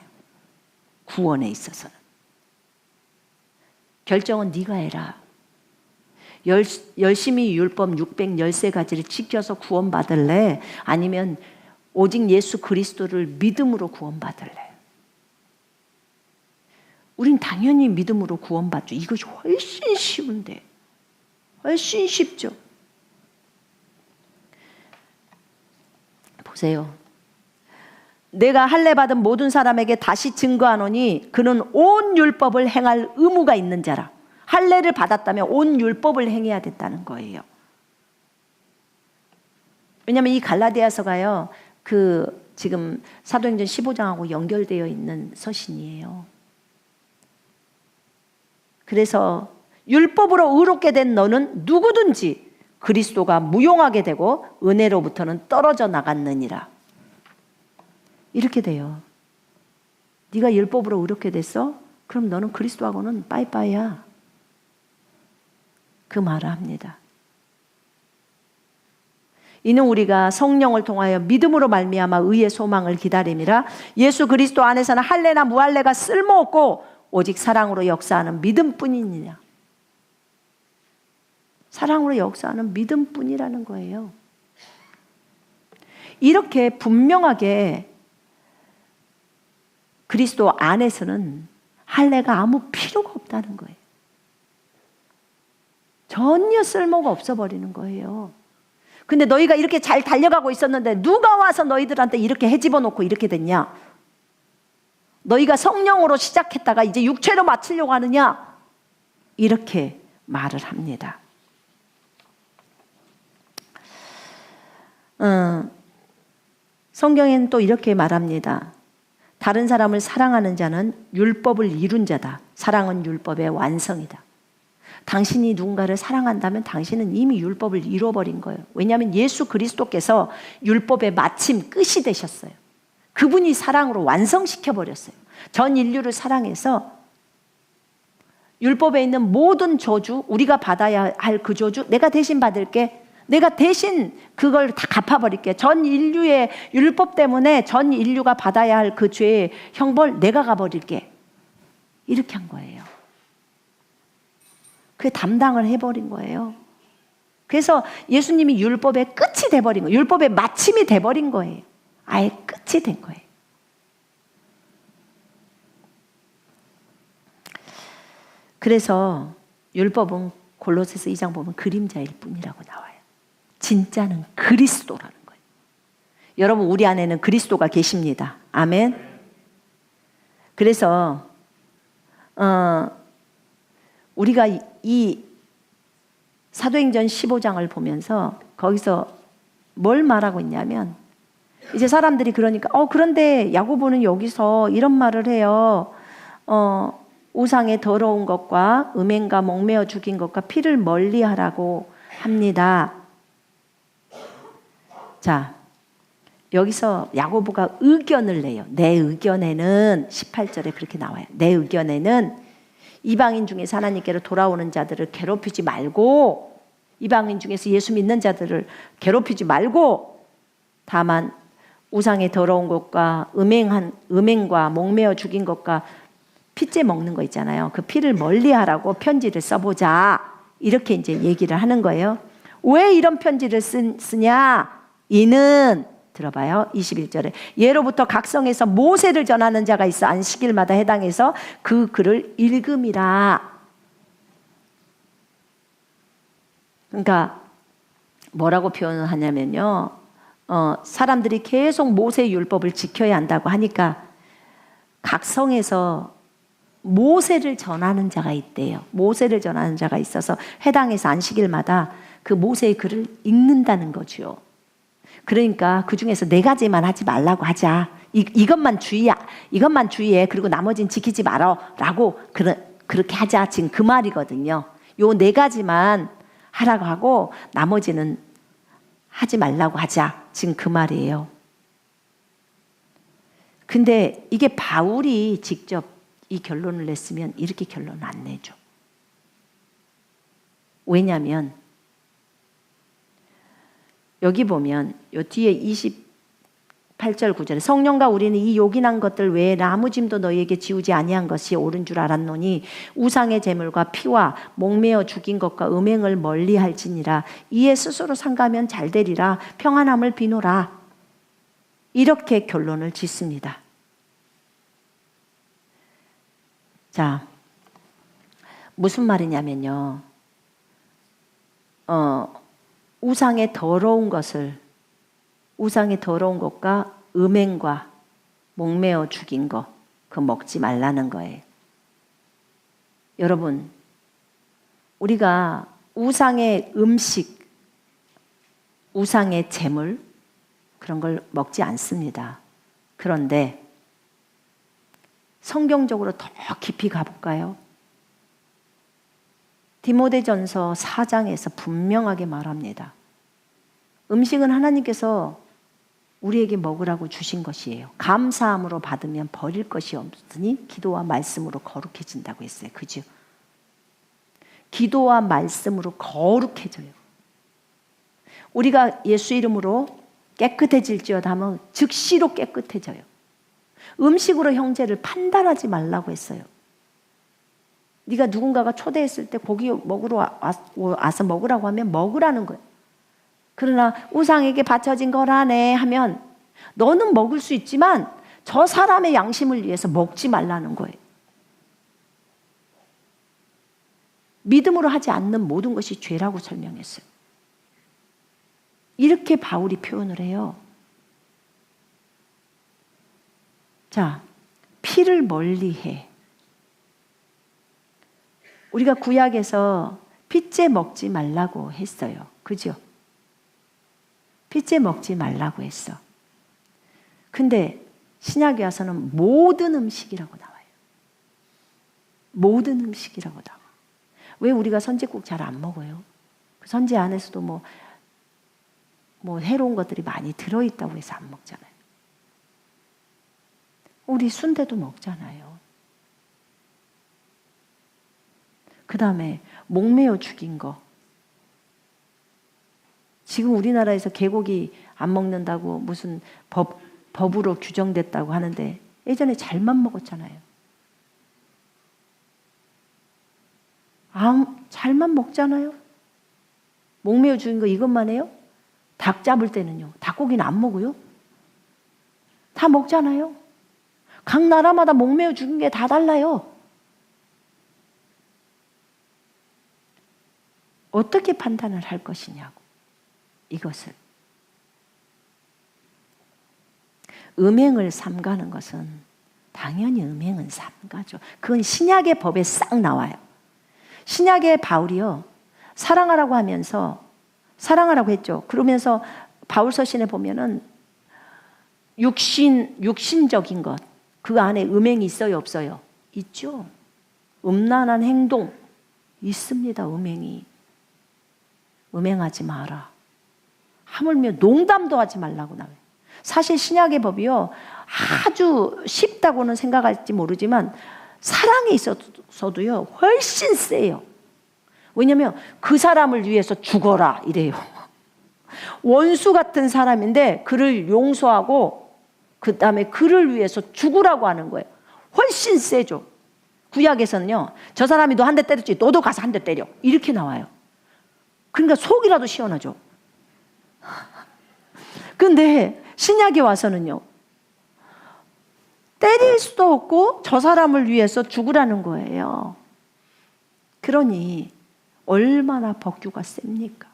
구원에 있어서는. 결정은 네가 해라. 열심히 율법 613가지를 지켜서 구원받을래? 아니면 오직 예수 그리스도를 믿음으로 구원받을래? 우린 당연히 믿음으로 구원받죠. 이것이 훨씬 쉬운데. 훨씬 쉽죠. 보세요. 내가 할례 받은 모든 사람에게 다시 증거하노니 그는 온 율법을 행할 의무가 있는 자라. 할례를 받았다면 온 율법을 행해야 된다는 거예요. 왜냐하면 이 갈라디아서가요, 지금 사도행전 15장하고 연결되어 있는 서신이에요. 그래서 율법으로 의롭게 된 너는 누구든지 그리스도가 무용하게 되고 은혜로부터는 떨어져 나갔느니라. 이렇게 돼요. 네가 율법으로 의롭게 됐어? 그럼 너는 그리스도하고는 빠이빠이야. 그 말을 합니다. 이는 우리가 성령을 통하여 믿음으로 말미암아 의의 소망을 기다림이라. 예수 그리스도 안에서는 할례나 무할례가 쓸모없고 오직 사랑으로 역사하는 믿음뿐이니라. 사랑으로 역사하는 믿음뿐이라는 거예요. 이렇게 분명하게 그리스도 안에서는 할례가 아무 필요가 없다는 거예요. 전혀 쓸모가 없어버리는 거예요. 근데 너희가 이렇게 잘 달려가고 있었는데 누가 와서 너희들한테 이렇게 헤집어 놓고 이렇게 됐냐? 너희가 성령으로 시작했다가 이제 육체로 마치려고 하느냐? 이렇게 말을 합니다. 성경에는 또 이렇게 말합니다. 다른 사람을 사랑하는 자는 율법을 이룬 자다. 사랑은 율법의 완성이다. 당신이 누군가를 사랑한다면 당신은 이미 율법을 이뤄버린 거예요. 왜냐하면 예수 그리스도께서 율법의 마침 끝이 되셨어요. 그분이 사랑으로 완성시켜버렸어요. 전 인류를 사랑해서 율법에 있는 모든 저주, 우리가 받아야 할 그 저주 내가 대신 받을게. 내가 대신 그걸 다 갚아버릴게. 전 인류의 율법 때문에 전 인류가 받아야 할 그 죄의 형벌 내가 가버릴게. 이렇게 한 거예요. 그게 담당을 해버린 거예요. 그래서 예수님이 율법의 끝이 돼버린 거예요. 율법의 마침이 돼버린 거예요. 아예 끝이 된 거예요. 그래서 율법은 골로새서 2장 보면 그림자일 뿐이라고 나와요. 진짜는 그리스도라는 거예요. 여러분, 우리 안에는 그리스도가 계십니다. 아멘. 그래서 우리가 이 사도행전 15장을 보면서 거기서 뭘 말하고 있냐면, 이제 사람들이 그러니까 그런데 야고보는 여기서 이런 말을 해요. 우상의 더러운 것과 음행과 목매어 죽인 것과 피를 멀리하라고 합니다. 자, 여기서 야고보가 의견을 내요. 내 의견에는 18절에 그렇게 나와요. 내 의견에는 이방인 중에서 하나님께로 돌아오는 자들을 괴롭히지 말고, 이방인 중에서 예수 믿는 자들을 괴롭히지 말고, 다만 우상의 더러운 것과 음행과 목매어 죽인 것과 피째 먹는 거 있잖아요. 그 피를 멀리하라고 편지를 써보자. 이렇게 이제 얘기를 하는 거예요. 왜 이런 편지를 쓰냐? 이는 들어봐요. 21절에 예로부터 각성에서 모세를 전하는 자가 있어 안식일마다 해당해서 그 글을 읽음이라. 그러니까 뭐라고 표현을 하냐면요. 사람들이 계속 모세 율법을 지켜야 한다고 하니까 각성에서 모세를 전하는 자가 있대요. 모세를 전하는 자가 있어서 해당해서 안식일마다 그 모세의 글을 읽는다는 거죠. 그러니까 그 중에서 4가지만 하지 말라고 하자. 이것만 주의해. 그리고 나머지는 지키지 말아라고 그렇게 하자. 지금 그 말이거든요. 요 4가지만 하라고 하고 나머지는 하지 말라고 하자. 지금 그 말이에요. 근데 이게 바울이 직접 이 결론을 냈으면 이렇게 결론을 안 내죠. 왜냐하면 여기 보면 요 뒤에 28절 9절에 성령과 우리는 이 요긴한 것들 외에 아무 짐도 너희에게 지우지 아니한 것이 옳은 줄 알았노니 우상의 제물과 피와 목매어 죽인 것과 음행을 멀리할지니라. 이에 스스로 상가면 잘되리라. 평안함을 비노라. 이렇게 결론을 짓습니다. 자, 무슨 말이냐면요. 우상의 더러운 것과 음행과 목매어 죽인 거, 그거 먹지 말라는 거예요. 여러분, 우리가 우상의 음식, 우상의 제물, 그런 걸 먹지 않습니다. 그런데 성경적으로 더 깊이 가볼까요? 디모데전서 4장에서 분명하게 말합니다. 음식은 하나님께서 우리에게 먹으라고 주신 것이에요. 감사함으로 받으면 버릴 것이 없으니 기도와 말씀으로 거룩해진다고 했어요. 그죠? 기도와 말씀으로 거룩해져요. 우리가 예수 이름으로 깨끗해질지어다 하면 즉시로 깨끗해져요. 음식으로 형제를 판단하지 말라고 했어요. 네가 누군가가 초대했을 때 고기 먹으러 와서 먹으라고 하면 먹으라는 거예요. 그러나 우상에게 바쳐진 거라네 하면 너는 먹을 수 있지만 저 사람의 양심을 위해서 먹지 말라는 거예요. 믿음으로 하지 않는 모든 것이 죄라고 설명했어요. 이렇게 바울이 표현을 해요. 자, 피를 멀리해. 우리가 구약에서 핏째 먹지 말라고 했어요. 그죠? 핏째 먹지 말라고 했어. 근데 신약에 와서는 모든 음식이라고 나와요. 모든 음식이라고 나와. 왜 우리가 선지국 잘 안 먹어요? 그 선지 안에서도 뭐 해로운 것들이 많이 들어있다고 해서 안 먹잖아요. 우리 순대도 먹잖아요. 그 다음에 목매어 죽인 거. 지금 우리나라에서 개고기 안 먹는다고 무슨 법으로 규정됐다고 하는데 예전에 잘만 먹었잖아요. 잘만 먹잖아요. 목매어 죽인 거 이것만 해요? 닭 잡을 때는요. 닭고기는 안 먹어요? 다 먹잖아요. 각 나라마다 목매어 죽인 게 다 달라요. 어떻게 판단을 할 것이냐고. 이것을. 음행을 삼가는 것은 당연히 음행은 삼가죠. 그건 신약의 법에 싹 나와요. 신약의 바울이요. 사랑하라고 하면서 사랑하라고 했죠. 그러면서 바울 서신에 보면은 육신적인 것, 그 안에 음행이 있어요, 없어요? 있죠. 음란한 행동 있습니다. 음행이. 음행하지 마라. 하물며 농담도 하지 말라고 나와요. 사실 신약의 법이요. 아주 쉽다고는 생각할지 모르지만 사랑에 있어서도요. 훨씬 세요. 왜냐하면 그 사람을 위해서 죽어라 이래요. 원수 같은 사람인데 그를 용서하고 그 다음에 그를 위해서 죽으라고 하는 거예요. 훨씬 세죠. 구약에서는요. 저 사람이 너 한 대 때렸지. 너도 가서 한 대 때려. 이렇게 나와요. 그러니까 속이라도 시원하죠. 근데 신약에 와서는요. 때릴 수도 없고 저 사람을 위해서 죽으라는 거예요. 그러니 얼마나 법규가 셉니까?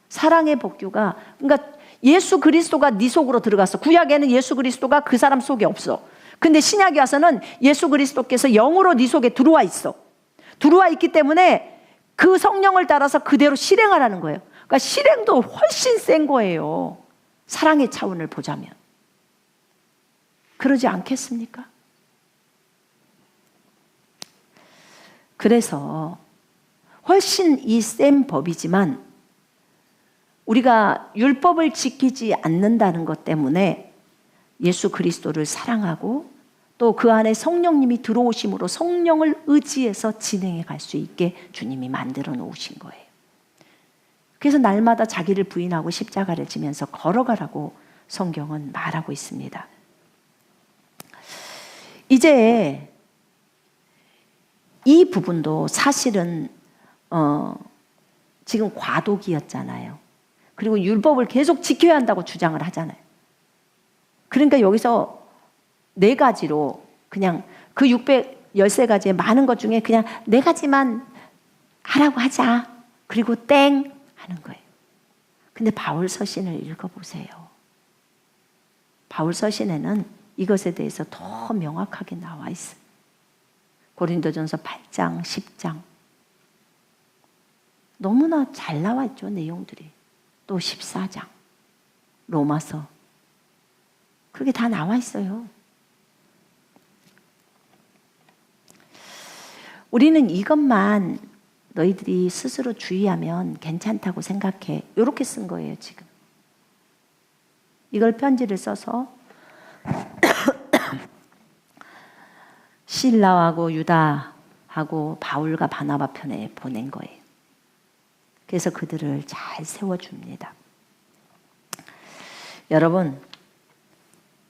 사랑의 법규가, 그러니까 예수 그리스도가 네 속으로 들어갔어. 구약에는 예수 그리스도가 그 사람 속에 없어. 근데 신약에 와서는 예수 그리스도께서 영으로 네 속에 들어와 있어. 들어와 있기 때문에 그 성령을 따라서 그대로 실행하라는 거예요. 그러니까 실행도 훨씬 센 거예요. 사랑의 차원을 보자면. 그러지 않겠습니까? 그래서 훨씬 이 센 법이지만 우리가 율법을 지키지 않는다는 것 때문에 예수 그리스도를 사랑하고 또 그 안에 성령님이 들어오심으로 성령을 의지해서 진행해 갈 수 있게 주님이 만들어 놓으신 거예요. 그래서 날마다 자기를 부인하고 십자가를 지면서 걸어가라고 성경은 말하고 있습니다. 이제 이 부분도 사실은 지금 과도기였잖아요. 그리고 율법을 계속 지켜야 한다고 주장을 하잖아요. 그러니까 여기서 4가지로 그냥 그 613가지의 많은 것 중에 그냥 4가지만 하라고 하자. 그리고 땡 하는 거예요. 근데 바울 서신을 읽어보세요. 바울 서신에는 이것에 대해서 더 명확하게 나와 있어요. 고린도전서 8장, 10장. 너무나 잘 나와 있죠, 내용들이. 또 14장, 로마서. 그게 다 나와 있어요. 우리는 이것만 너희들이 스스로 주의하면 괜찮다고 생각해. 이렇게 쓴 거예요, 지금. 이걸 편지를 써서 실라하고 유다하고 바울과 바나바 편에 보낸 거예요. 그래서 그들을 잘 세워줍니다. 여러분,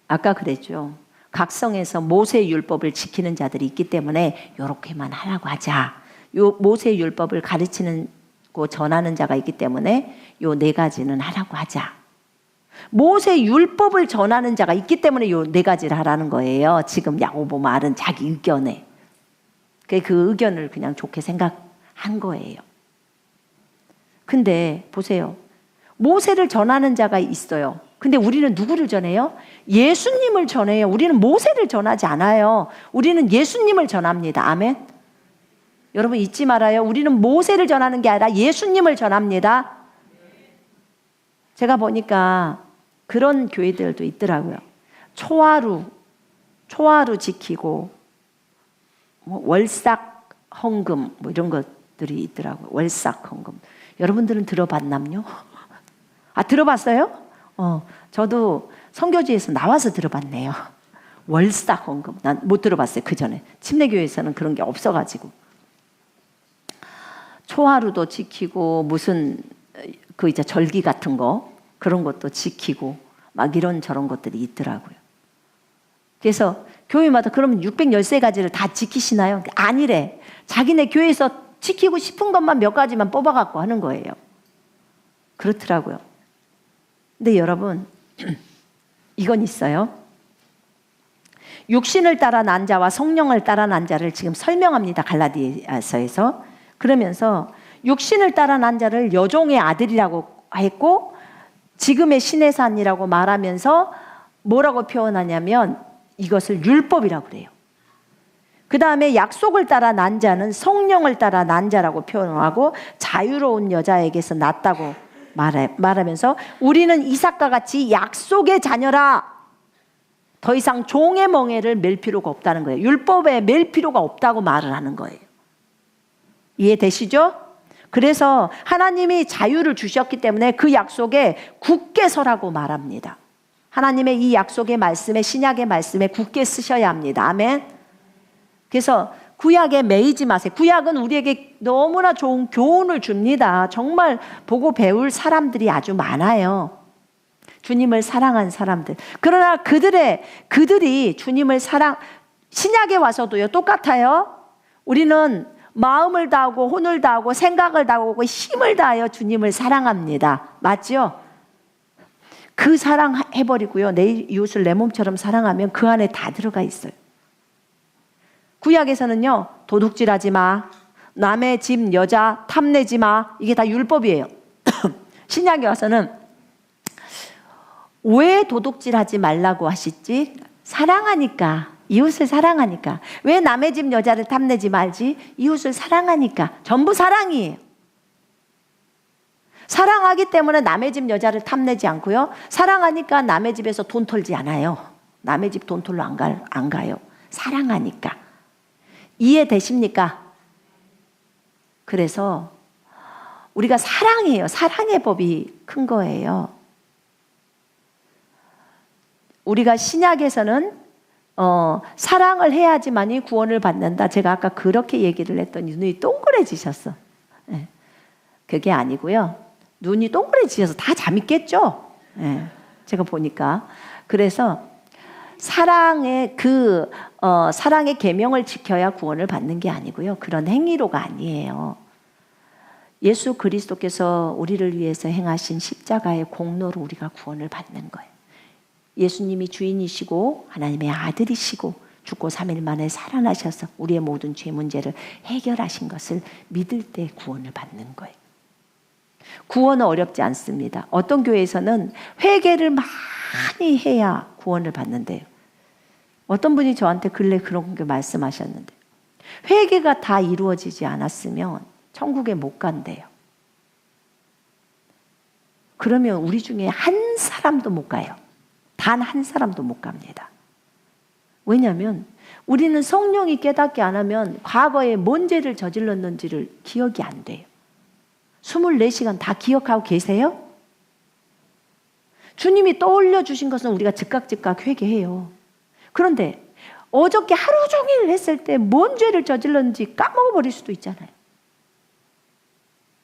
아까 그랬죠. 각성에서 모세의 율법을 지키는 자들이 있기 때문에 이렇게만 하라고 하자. 요 모세의 율법을 가르치는 고 전하는 자가 있기 때문에 요 네 가지는 하라고 하자. 모세의 율법을 전하는 자가 있기 때문에 요 네 가지를 하라는 거예요. 지금 야고보 말은 자기 의견에. 그 의견을 그냥 좋게 생각한 거예요. 근데 보세요. 모세를 전하는 자가 있어요. 근데 우리는 누구를 전해요? 예수님을 전해요. 우리는 모세를 전하지 않아요. 우리는 예수님을 전합니다. 아멘. 여러분 잊지 말아요. 우리는 모세를 전하는 게 아니라 예수님을 전합니다. 제가 보니까 그런 교회들도 있더라고요. 초하루 지키고 뭐 월삭 헌금 뭐 이런 것들이 있더라고요. 월삭 헌금. 여러분들은 들어봤남요? 아, 들어봤어요? 저도 선교지에서 나와서 들어봤네요. 월삭 헌금. 난 못 들어봤어요. 그 전에 침례교회에서는 그런 게 없어가지고. 초하루도 지키고 무슨 그 이제 절기 같은 거 그런 것도 지키고 막 이런 저런 것들이 있더라고요. 그래서 교회마다 그러면 613가지를 다 지키시나요? 아니래. 자기네 교회에서 지키고 싶은 것만 몇 가지만 뽑아갖고 하는 거예요. 그렇더라고요. 근데 여러분 이건 있어요. 육신을 따라 난 자와 성령을 따라 난 자를 지금 설명합니다. 갈라디아서에서. 그러면서 육신을 따라 난 자를 여종의 아들이라고 했고 지금의 신의 산이라고 말하면서 뭐라고 표현하냐면 이것을 율법이라고 그래요. 그 다음에 약속을 따라 난 자는 성령을 따라 난 자라고 표현하고 자유로운 여자에게서 났다고 말하면서 우리는 이삭과 같이 약속의 자녀라. 더 이상 종의 멍에를 맬 필요가 없다는 거예요. 율법에 맬 필요가 없다고 말을 하는 거예요. 이해되시죠? 그래서 하나님이 자유를 주셨기 때문에 그 약속에 굳게 서라고 말합니다. 하나님의 이 약속의 말씀에 신약의 말씀에 굳게 쓰셔야 합니다. 아멘. 그래서 구약에 매이지 마세요. 구약은 우리에게 너무나 좋은 교훈을 줍니다. 정말 보고 배울 사람들이 아주 많아요. 주님을 사랑한 사람들. 그러나 그들이 주님을 신약에 와서도요 똑같아요. 우리는 마음을 다하고 혼을 다하고 생각을 다하고 힘을 다하여 주님을 사랑합니다. 맞죠? 그 사랑 해버리고요. 내 이웃을 내 몸처럼 사랑하면 그 안에 다 들어가 있어요. 구약에서는요. 도둑질하지 마. 남의 집 여자 탐내지 마. 이게 다 율법이에요. 신약에 와서는 왜 도둑질하지 말라고 하시지? 사랑하니까. 이웃을 사랑하니까. 왜 남의 집 여자를 탐내지 말지? 이웃을 사랑하니까. 전부 사랑이에요. 사랑하기 때문에 남의 집 여자를 탐내지 않고요. 사랑하니까 남의 집에서 돈 털지 않아요. 남의 집 돈 털러 안 가요. 사랑하니까. 이해되십니까? 그래서 우리가 사랑해요. 사랑의 법이 큰 거예요. 우리가 신약에서는 사랑을 해야지만이 구원을 받는다. 제가 아까 그렇게 얘기를 했더니 눈이 동그래지셨어. 네. 그게 아니고요. 눈이 동그래지셔서 다 잠이 깼죠. 네. 제가 보니까. 그래서 사랑의 사랑의 계명을 지켜야 구원을 받는 게 아니고요. 그런 행위로가 아니에요. 예수 그리스도께서 우리를 위해서 행하신 십자가의 공로로 우리가 구원을 받는 거예요. 예수님이 주인이시고 하나님의 아들이시고 죽고 3일 만에 살아나셔서 우리의 모든 죄 문제를 해결하신 것을 믿을 때 구원을 받는 거예요. 구원은 어렵지 않습니다. 어떤 교회에서는 회개를 많이 해야 구원을 받는데요. 어떤 분이 저한테 근래 그런 게 말씀하셨는데 회개가 다 이루어지지 않았으면 천국에 못 간대요. 그러면 우리 중에 한 사람도 못 가요. 단 한 사람도 못 갑니다. 왜냐하면 우리는 성령이 깨닫게 안 하면 과거에 뭔 죄를 저질렀는지를 기억이 안 돼요. 24시간 다 기억하고 계세요? 주님이 떠올려 주신 것은 우리가 즉각 회개해요. 그런데 어저께 하루 종일 했을 때 뭔 죄를 저질렀는지 까먹어버릴 수도 있잖아요.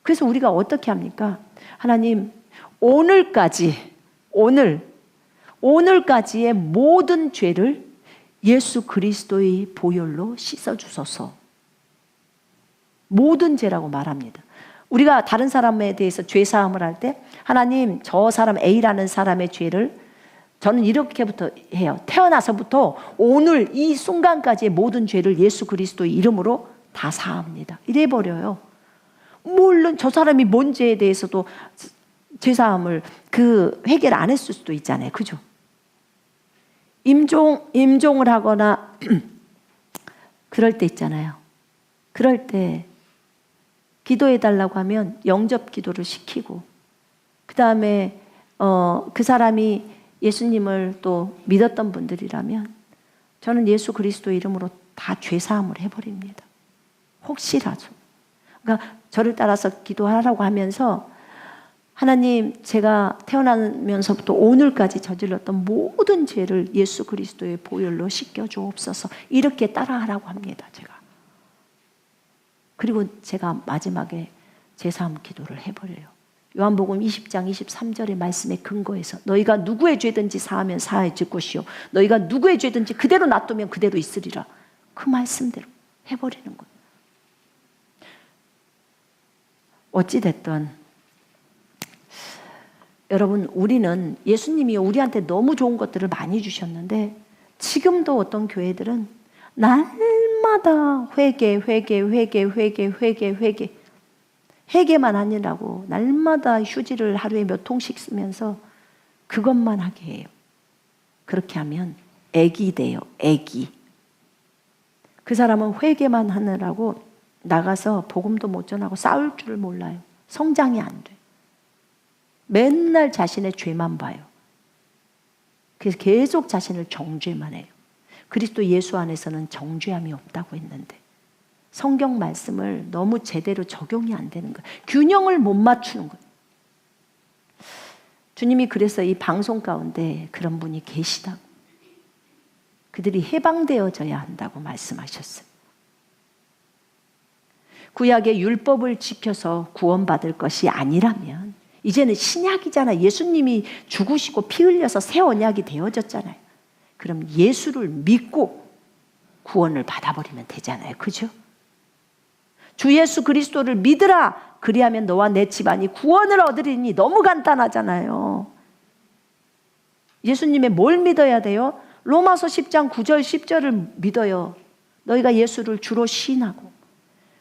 그래서 우리가 어떻게 합니까? 하나님, 오늘까지의 모든 죄를 예수 그리스도의 보혈로 씻어주소서. 모든 죄라고 말합니다. 우리가 다른 사람에 대해서 죄사함을 할 때 하나님, 저 사람 A라는 사람의 죄를 저는 이렇게부터 해요. 태어나서부터 오늘 이 순간까지의 모든 죄를 예수 그리스도의 이름으로 다 사합니다. 이래버려요. 물론 저 사람이 뭔 죄에 대해서도 죄사함을 회개를 안 했을 수도 있잖아요. 그죠? 임종을 하거나 그럴 때 있잖아요. 그럴 때 기도해달라고 하면 영접 기도를 시키고, 그 다음에 그 사람이 예수님을 또 믿었던 분들이라면 저는 예수 그리스도 이름으로 다 죄사함을 해버립니다. 혹시라도. 그러니까 저를 따라서 기도하라고 하면서 하나님, 제가 태어나면서부터 오늘까지 저질렀던 모든 죄를 예수 그리스도의 보혈로 씻겨주옵소서. 이렇게 따라하라고 합니다. 제가. 그리고 제가 마지막에 제사함 기도를 해버려요. 요한복음 20장 23절의 말씀에 근거해서 너희가 누구의 죄든지 사하면 사해질 것이요 너희가 누구의 죄든지 그대로 놔두면 그대로 있으리라. 그 말씀대로 해버리는 거예요. 어찌됐든 여러분, 우리는 예수님이 우리한테 너무 좋은 것들을 많이 주셨는데 지금도 어떤 교회들은 날마다 회개만 하느라고 날마다 휴지를 하루에 몇 통씩 쓰면서 그것만 하게 해요. 그렇게 하면 애기 돼요. 애기. 그 사람은 회개만 하느라고 나가서 복음도 못 전하고 싸울 줄을 몰라요. 성장이 안 돼. 맨날 자신의 죄만 봐요. 그래서 계속 자신을 정죄만 해요. 그리스도 예수 안에서는 정죄함이 없다고 했는데 성경 말씀을 너무 제대로 적용이 안 되는 거예요. 균형을 못 맞추는 거예요. 주님이 그래서 이 방송 가운데 그런 분이 계시다고, 그들이 해방되어져야 한다고 말씀하셨어요. 구약의 율법을 지켜서 구원받을 것이 아니라면 이제는 신약이잖아요. 예수님이 죽으시고 피 흘려서 새 언약이 되어졌잖아요. 그럼 예수를 믿고 구원을 받아버리면 되잖아요. 그죠? 주 예수 그리스도를 믿으라. 그리하면 너와 내 집안이 구원을 얻으리니. 너무 간단하잖아요. 예수님의 뭘 믿어야 돼요? 로마서 10장 9절 10절을 믿어요. 너희가 예수를 주로 시인하고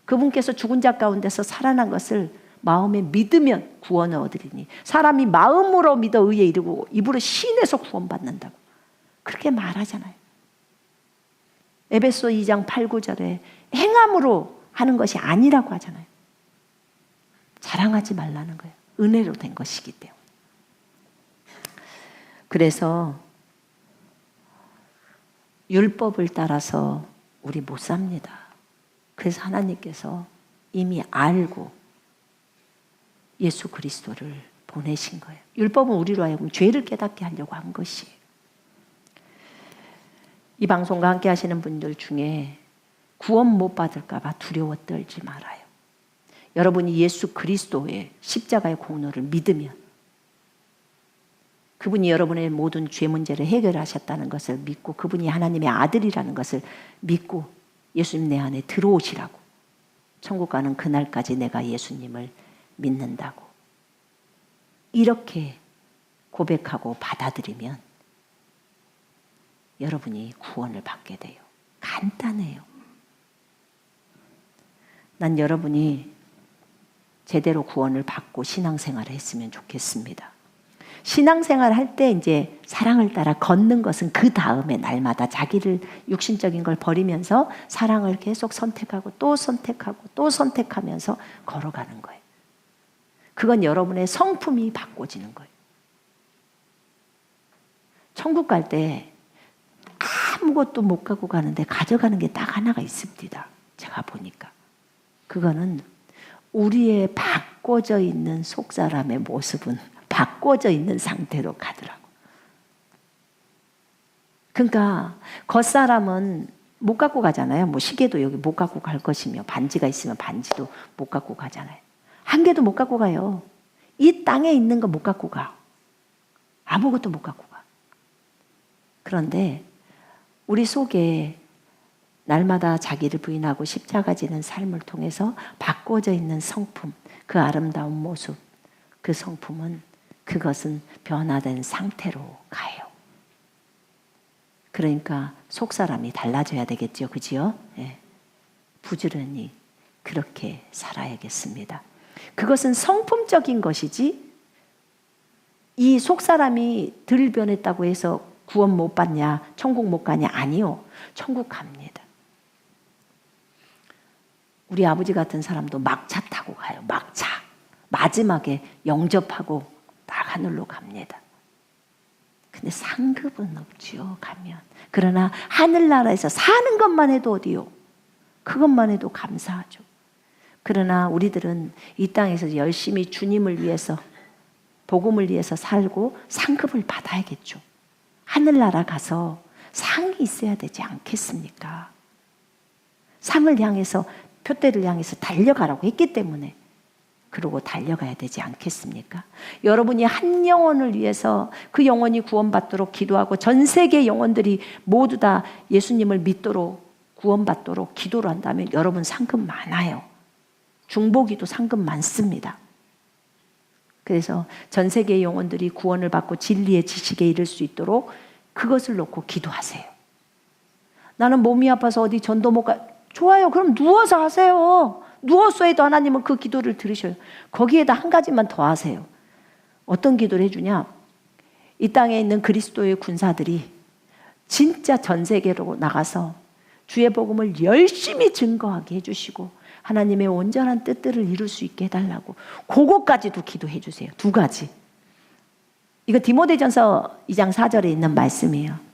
그분께서 죽은 자 가운데서 살아난 것을 마음에 믿으면 구원을 얻으리니. 사람이 마음으로 믿어 의에 이르고 입으로 시인해서 구원받는다고 그렇게 말하잖아요. 에베소 2장 8, 9절에 행함으로 하는 것이 아니라고 하잖아요. 자랑하지 말라는 거예요. 은혜로 된 것이기 때문에. 그래서 율법을 따라서 우리 못 삽니다. 그래서 하나님께서 이미 알고 예수 그리스도를 보내신 거예요. 율법은 우리로 하여금 죄를 깨닫게 하려고 한 것이에요. 이 방송과 함께 하시는 분들 중에 구원 못 받을까 봐 두려워 떨지 말아요. 여러분이 예수 그리스도의 십자가의 공로를 믿으면 그분이 여러분의 모든 죄 문제를 해결하셨다는 것을 믿고 그분이 하나님의 아들이라는 것을 믿고 예수님 내 안에 들어오시라고, 천국 가는 그날까지 내가 예수님을 믿는다고 이렇게 고백하고 받아들이면 여러분이 구원을 받게 돼요. 간단해요. 난 여러분이 제대로 구원을 받고 신앙생활을 했으면 좋겠습니다. 신앙생활 할 때 이제 사랑을 따라 걷는 것은 그 다음에 날마다 자기를 육신적인 걸 버리면서 사랑을 계속 선택하고 또 선택하고 또 선택하면서 걸어가는 거예요. 그건 여러분의 성품이 바꿔지는 거예요. 천국 갈 때 아무것도 못 갖고 가는데 가져가는 게 딱 하나가 있습니다. 제가 보니까. 그거는 우리의 바꿔져 있는 속사람의 모습은 바꿔져 있는 상태로 가더라고. 그러니까 겉사람은 못 갖고 가잖아요. 뭐 시계도 여기 못 갖고 갈 것이며 반지가 있으면 반지도 못 갖고 가잖아요. 한 개도 못 갖고 가요. 이 땅에 있는 거 못 갖고 가. 아무것도 못 갖고 가. 그런데 우리 속에 날마다 자기를 부인하고 십자가 지는 삶을 통해서 바꿔져 있는 성품, 그 아름다운 모습, 그 성품은 그것은 변화된 상태로 가요. 그러니까 속사람이 달라져야 되겠죠. 그지요? 예. 부지런히 그렇게 살아야겠습니다. 그것은 성품적인 것이지 이 속사람이 덜 변했다고 해서 구원 못 받냐, 천국 못 가냐? 아니요. 천국 갑니다. 우리 아버지 같은 사람도 막차 타고 가요. 막차. 마지막에 영접하고 딱 하늘로 갑니다. 근데 상급은 없지요, 가면. 그러나 하늘나라에서 사는 것만 해도 어디요? 그것만 해도 감사하죠. 그러나 우리들은 이 땅에서 열심히 주님을 위해서, 복음을 위해서 살고 상급을 받아야겠죠. 하늘나라 가서 상이 있어야 되지 않겠습니까? 상을 향해서, 표대를 향해서 달려가라고 했기 때문에 그러고 달려가야 되지 않겠습니까? 여러분이 한 영혼을 위해서 그 영혼이 구원받도록 기도하고 전 세계 영혼들이 모두 다 예수님을 믿도록 구원받도록 기도를 한다면 여러분 상급 많아요. 중보기도 상급 많습니다. 그래서 전 세계 영혼들이 구원을 받고 진리의 지식에 이를 수 있도록 그것을 놓고 기도하세요. 나는 몸이 아파서 어디 전도 못 가. 좋아요. 그럼 누워서 하세요. 누워서 해도 하나님은 그 기도를 들으셔요. 거기에다 한 가지만 더 하세요. 어떤 기도를 해주냐? 이 땅에 있는 그리스도의 군사들이 진짜 전 세계로 나가서 주의 복음을 열심히 증거하게 해주시고 하나님의 온전한 뜻들을 이룰 수 있게 해달라고 그것까지도 기도해 주세요. 두 가지. 이거 디모데전서 2장 4절에 있는 말씀이에요.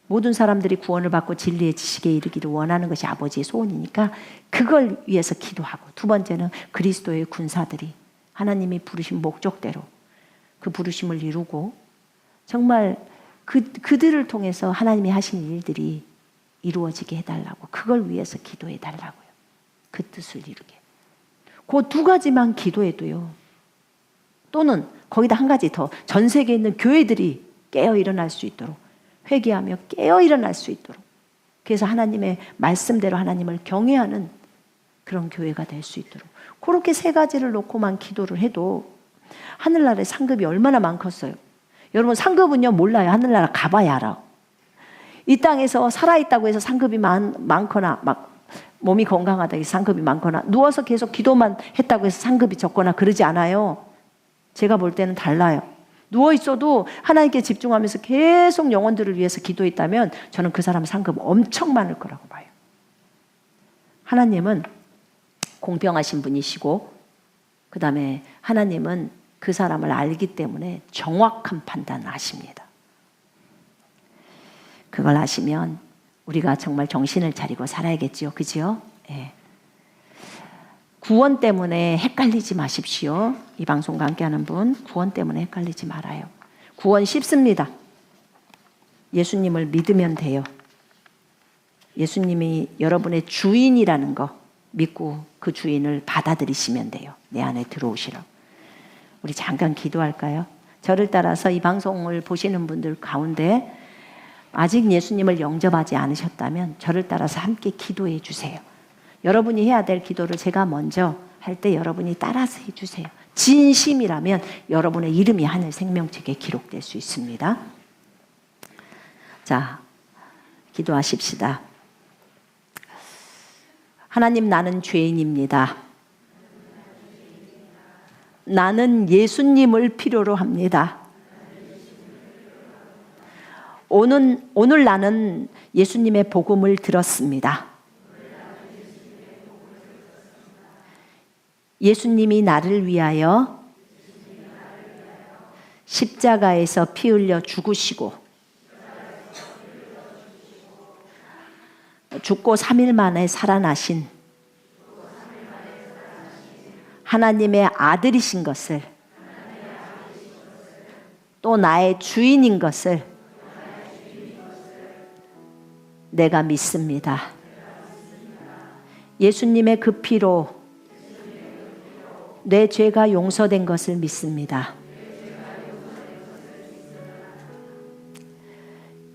모든 사람들이 구원을 받고 진리의 지식에 이르기를 원하는 것이 아버지의 소원이니까 그걸 위해서 기도하고, 두 번째는 그리스도의 군사들이 하나님이 부르신 목적대로 그 부르심을 이루고 정말 그들을 통해서 하나님이 하신 일들이 이루어지게 해달라고, 그걸 위해서 기도해 달라고요. 그 뜻을 이루게. 그 두 가지만 기도해도요. 또는 거기다 한 가지 더, 전 세계에 있는 교회들이 깨어 일어날 수 있도록, 회개하며 깨어 일어날 수 있도록, 그래서 하나님의 말씀대로 하나님을 경외하는 그런 교회가 될 수 있도록, 그렇게 세 가지를 놓고만 기도를 해도 하늘나라의 상급이 얼마나 많겠어요. 여러분 상급은요 몰라요. 하늘나라 가봐야 알아. 이 땅에서 살아있다고 해서 상급이 많거나 막 몸이 건강하다 해서 상급이 많거나 누워서 계속 기도만 했다고 해서 상급이 적거나 그러지 않아요. 제가 볼 때는 달라요. 누워있어도 하나님께 집중하면서 계속 영혼들을 위해서 기도했다면 저는 그 사람 상급 엄청 많을 거라고 봐요. 하나님은 공평하신 분이시고 그 다음에 하나님은 그 사람을 알기 때문에 정확한 판단을 하십니다. 그걸 아시면 우리가 정말 정신을 차리고 살아야겠지요. 그지요? 예. 구원 때문에 헷갈리지 마십시오. 이 방송과 함께하는 분, 구원 때문에 헷갈리지 말아요. 구원 쉽습니다. 예수님을 믿으면 돼요. 예수님이 여러분의 주인이라는 거 믿고 그 주인을 받아들이시면 돼요. 내 안에 들어오시라고. 우리 잠깐 기도할까요? 저를 따라서 이 방송을 보시는 분들 가운데 아직 예수님을 영접하지 않으셨다면 저를 따라서 함께 기도해 주세요. 여러분이 해야 될 기도를 제가 먼저 할 때 여러분이 따라서 해주세요. 진심이라면 여러분의 이름이 하늘 생명책에 기록될 수 있습니다. 자, 기도하십시다. 하나님, 나는 죄인입니다. 나는 예수님을 필요로 합니다. 오늘 나는 예수님의 복음을 들었습니다. 예수님이 나를 위하여 십자가에서 피 흘려 죽으시고 죽고 3일 만에 살아나신 하나님의 아들이신 것을 또 나의 주인인 것을 내가 믿습니다. 예수님의 그 피로 내 죄가 용서된 것을 믿습니다.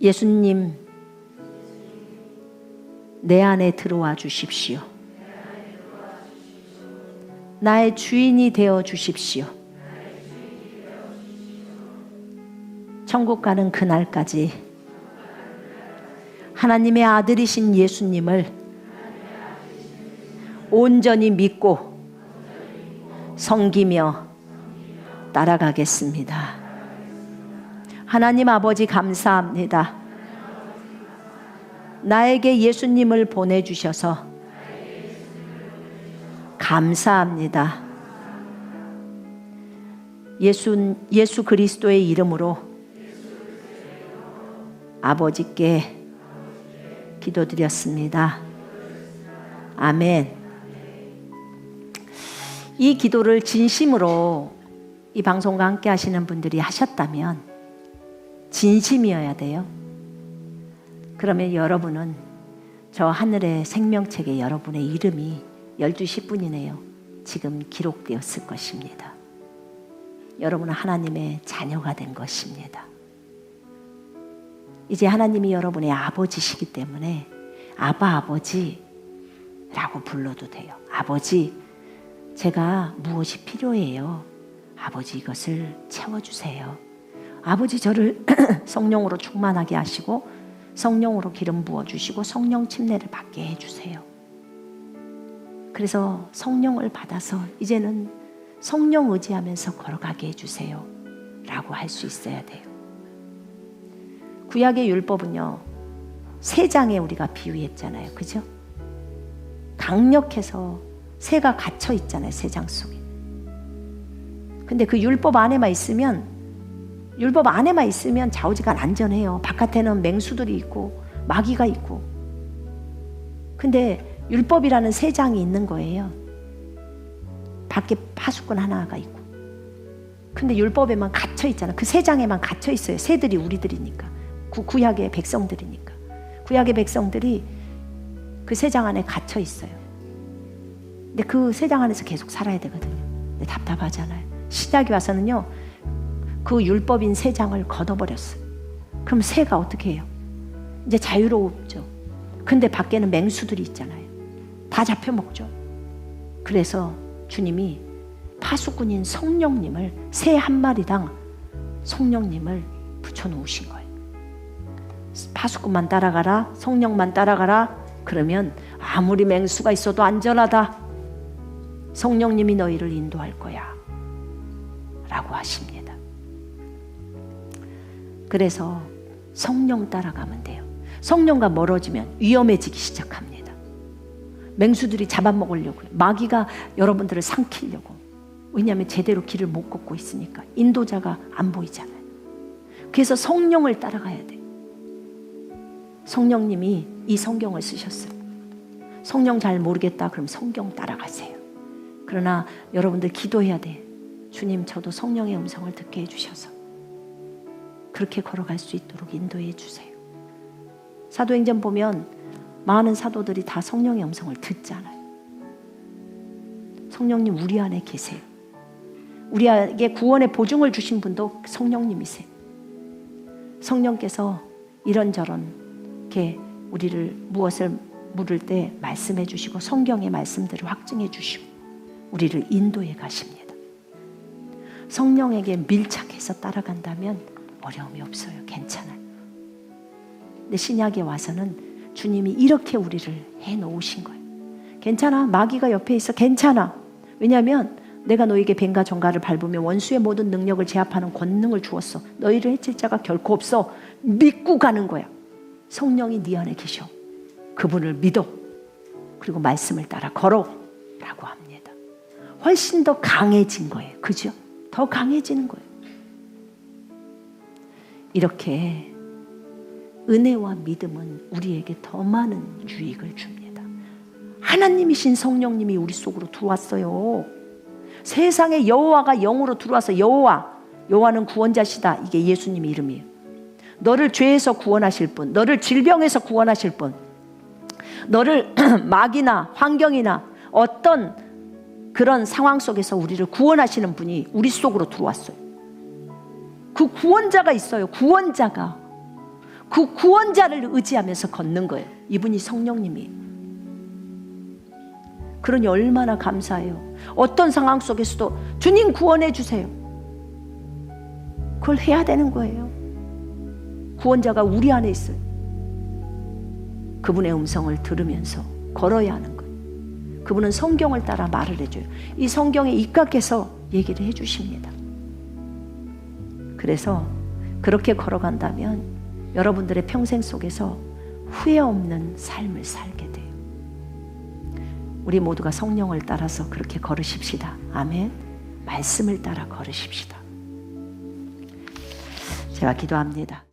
예수님, 내 안에 들어와 주십시오. 나의 주인이 되어 주십시오. 천국 가는 그날까지 하나님의 아들이신 예수님을 온전히 믿고 섬기며 따라가겠습니다. 하나님 아버지 감사합니다. 나에게 예수님을 보내주셔서 감사합니다. 예수 그리스도의 이름으로 아버지께 기도드렸습니다. 아멘. 이 기도를 진심으로 이 방송과 함께 하시는 분들이 하셨다면 진심이어야 돼요. 그러면 여러분은 저 하늘의 생명책에 여러분의 이름이 12시 10분이네요. 지금 기록되었을 것입니다. 여러분은 하나님의 자녀가 된 것입니다. 이제 하나님이 여러분의 아버지시기 때문에 아바 아버지라고 불러도 돼요. 아버지, 제가 무엇이 필요해요? 아버지 이것을 채워주세요. 아버지 저를 성령으로 충만하게 하시고 성령으로 기름 부어주시고 성령 침례를 받게 해주세요. 그래서 성령을 받아서 이제는 성령 의지하면서 걸어가게 해주세요 라고 할 수 있어야 돼요. 구약의 율법은요, 새 장에 우리가 비유했잖아요. 그죠? 강력해서 새가 갇혀 있잖아요. 새 장 속에. 근데 그 율법 안에만 있으면 좌우지간 안전해요. 바깥에는 맹수들이 있고 마귀가 있고. 근데 율법이라는 새 장이 있는 거예요. 밖에 파수꾼 하나가 있고. 근데 율법에만 갇혀 있잖아. 그 새 장에만 갇혀 있어요. 새들이 우리들이니까. 구약의 백성들이니까. 구약의 백성들이 그 새 장 안에 갇혀 있어요. 근데 그 새 장 안에서 계속 살아야 되거든요. 근데 답답하잖아요. 신약이 와서는요, 그 율법인 새 장을 걷어버렸어요. 그럼 새가 어떻게 해요? 이제 자유롭죠. 근데 밖에는 맹수들이 있잖아요. 다 잡혀먹죠. 그래서 주님이 파수꾼인 성령님을 새 한 마리당 성령님을 붙여놓으신 거예요. 파수꾼만 따라가라, 성령만 따라가라. 그러면 아무리 맹수가 있어도 안전하다. 성령님이 너희를 인도할 거야 라고 하십니다. 그래서 성령 따라가면 돼요. 성령과 멀어지면 위험해지기 시작합니다. 맹수들이 잡아먹으려고요. 마귀가 여러분들을 삼키려고. 왜냐하면 제대로 길을 못 걷고 있으니까. 인도자가 안 보이잖아요. 그래서 성령을 따라가야 돼요. 성령님이 이 성경을 쓰셨어요. 성령 잘 모르겠다 그럼 성경 따라가세요. 그러나 여러분들 기도해야 돼. 주님, 저도 성령의 음성을 듣게 해주셔서 그렇게 걸어갈 수 있도록 인도해 주세요. 사도행전 보면 많은 사도들이 다 성령의 음성을 듣잖아요. 성령님 우리 안에 계세요. 우리에게 구원의 보증을 주신 분도 성령님이세요. 성령께서 이런저런 이렇게 우리를 무엇을 물을 때 말씀해 주시고 성경의 말씀들을 확증해 주시고 우리를 인도해 가십니다. 성령에게 밀착해서 따라간다면 어려움이 없어요. 괜찮아요. 근데 신약에 와서는 주님이 이렇게 우리를 해놓으신 거예요. 괜찮아. 마귀가 옆에 있어. 괜찮아. 왜냐하면 내가 너에게 뱀과 정갈을 밟으며 원수의 모든 능력을 제압하는 권능을 주었어. 너희를 해칠 자가 결코 없어. 믿고 가는 거야. 성령이 네 안에 계셔. 그분을 믿어. 그리고 말씀을 따라 걸어 라고 합니다. 훨씬 더 강해진 거예요. 그죠? 더 강해지는 거예요. 이렇게 은혜와 믿음은 우리에게 더 많은 유익을 줍니다. 하나님이신 성령님이 우리 속으로 들어왔어요. 세상에 여호와가 영으로 들어와서 여호와, 여호와는 구원자시다. 이게 예수님의 이름이에요. 너를 죄에서 구원하실 분, 너를 질병에서 구원하실 분, 너를 마귀나 환경이나 어떤 그런 상황 속에서 우리를 구원하시는 분이 우리 속으로 들어왔어요. 그 구원자가 있어요. 구원자가. 그 구원자를 의지하면서 걷는 거예요. 이분이 성령님이에요. 그러니 얼마나 감사해요. 어떤 상황 속에서도 주님 구원해 주세요. 그걸 해야 되는 거예요. 구원자가 우리 안에 있어요. 그분의 음성을 들으면서 걸어야 하는 거예요. 그분은 성경을 따라 말을 해줘요. 이 성경에 입각해서 얘기를 해주십니다. 그래서 그렇게 걸어간다면 여러분들의 평생 속에서 후회 없는 삶을 살게 돼요. 우리 모두가 성령을 따라서 그렇게 걸으십시다. 아멘. 말씀을 따라 걸으십시다. 제가 기도합니다.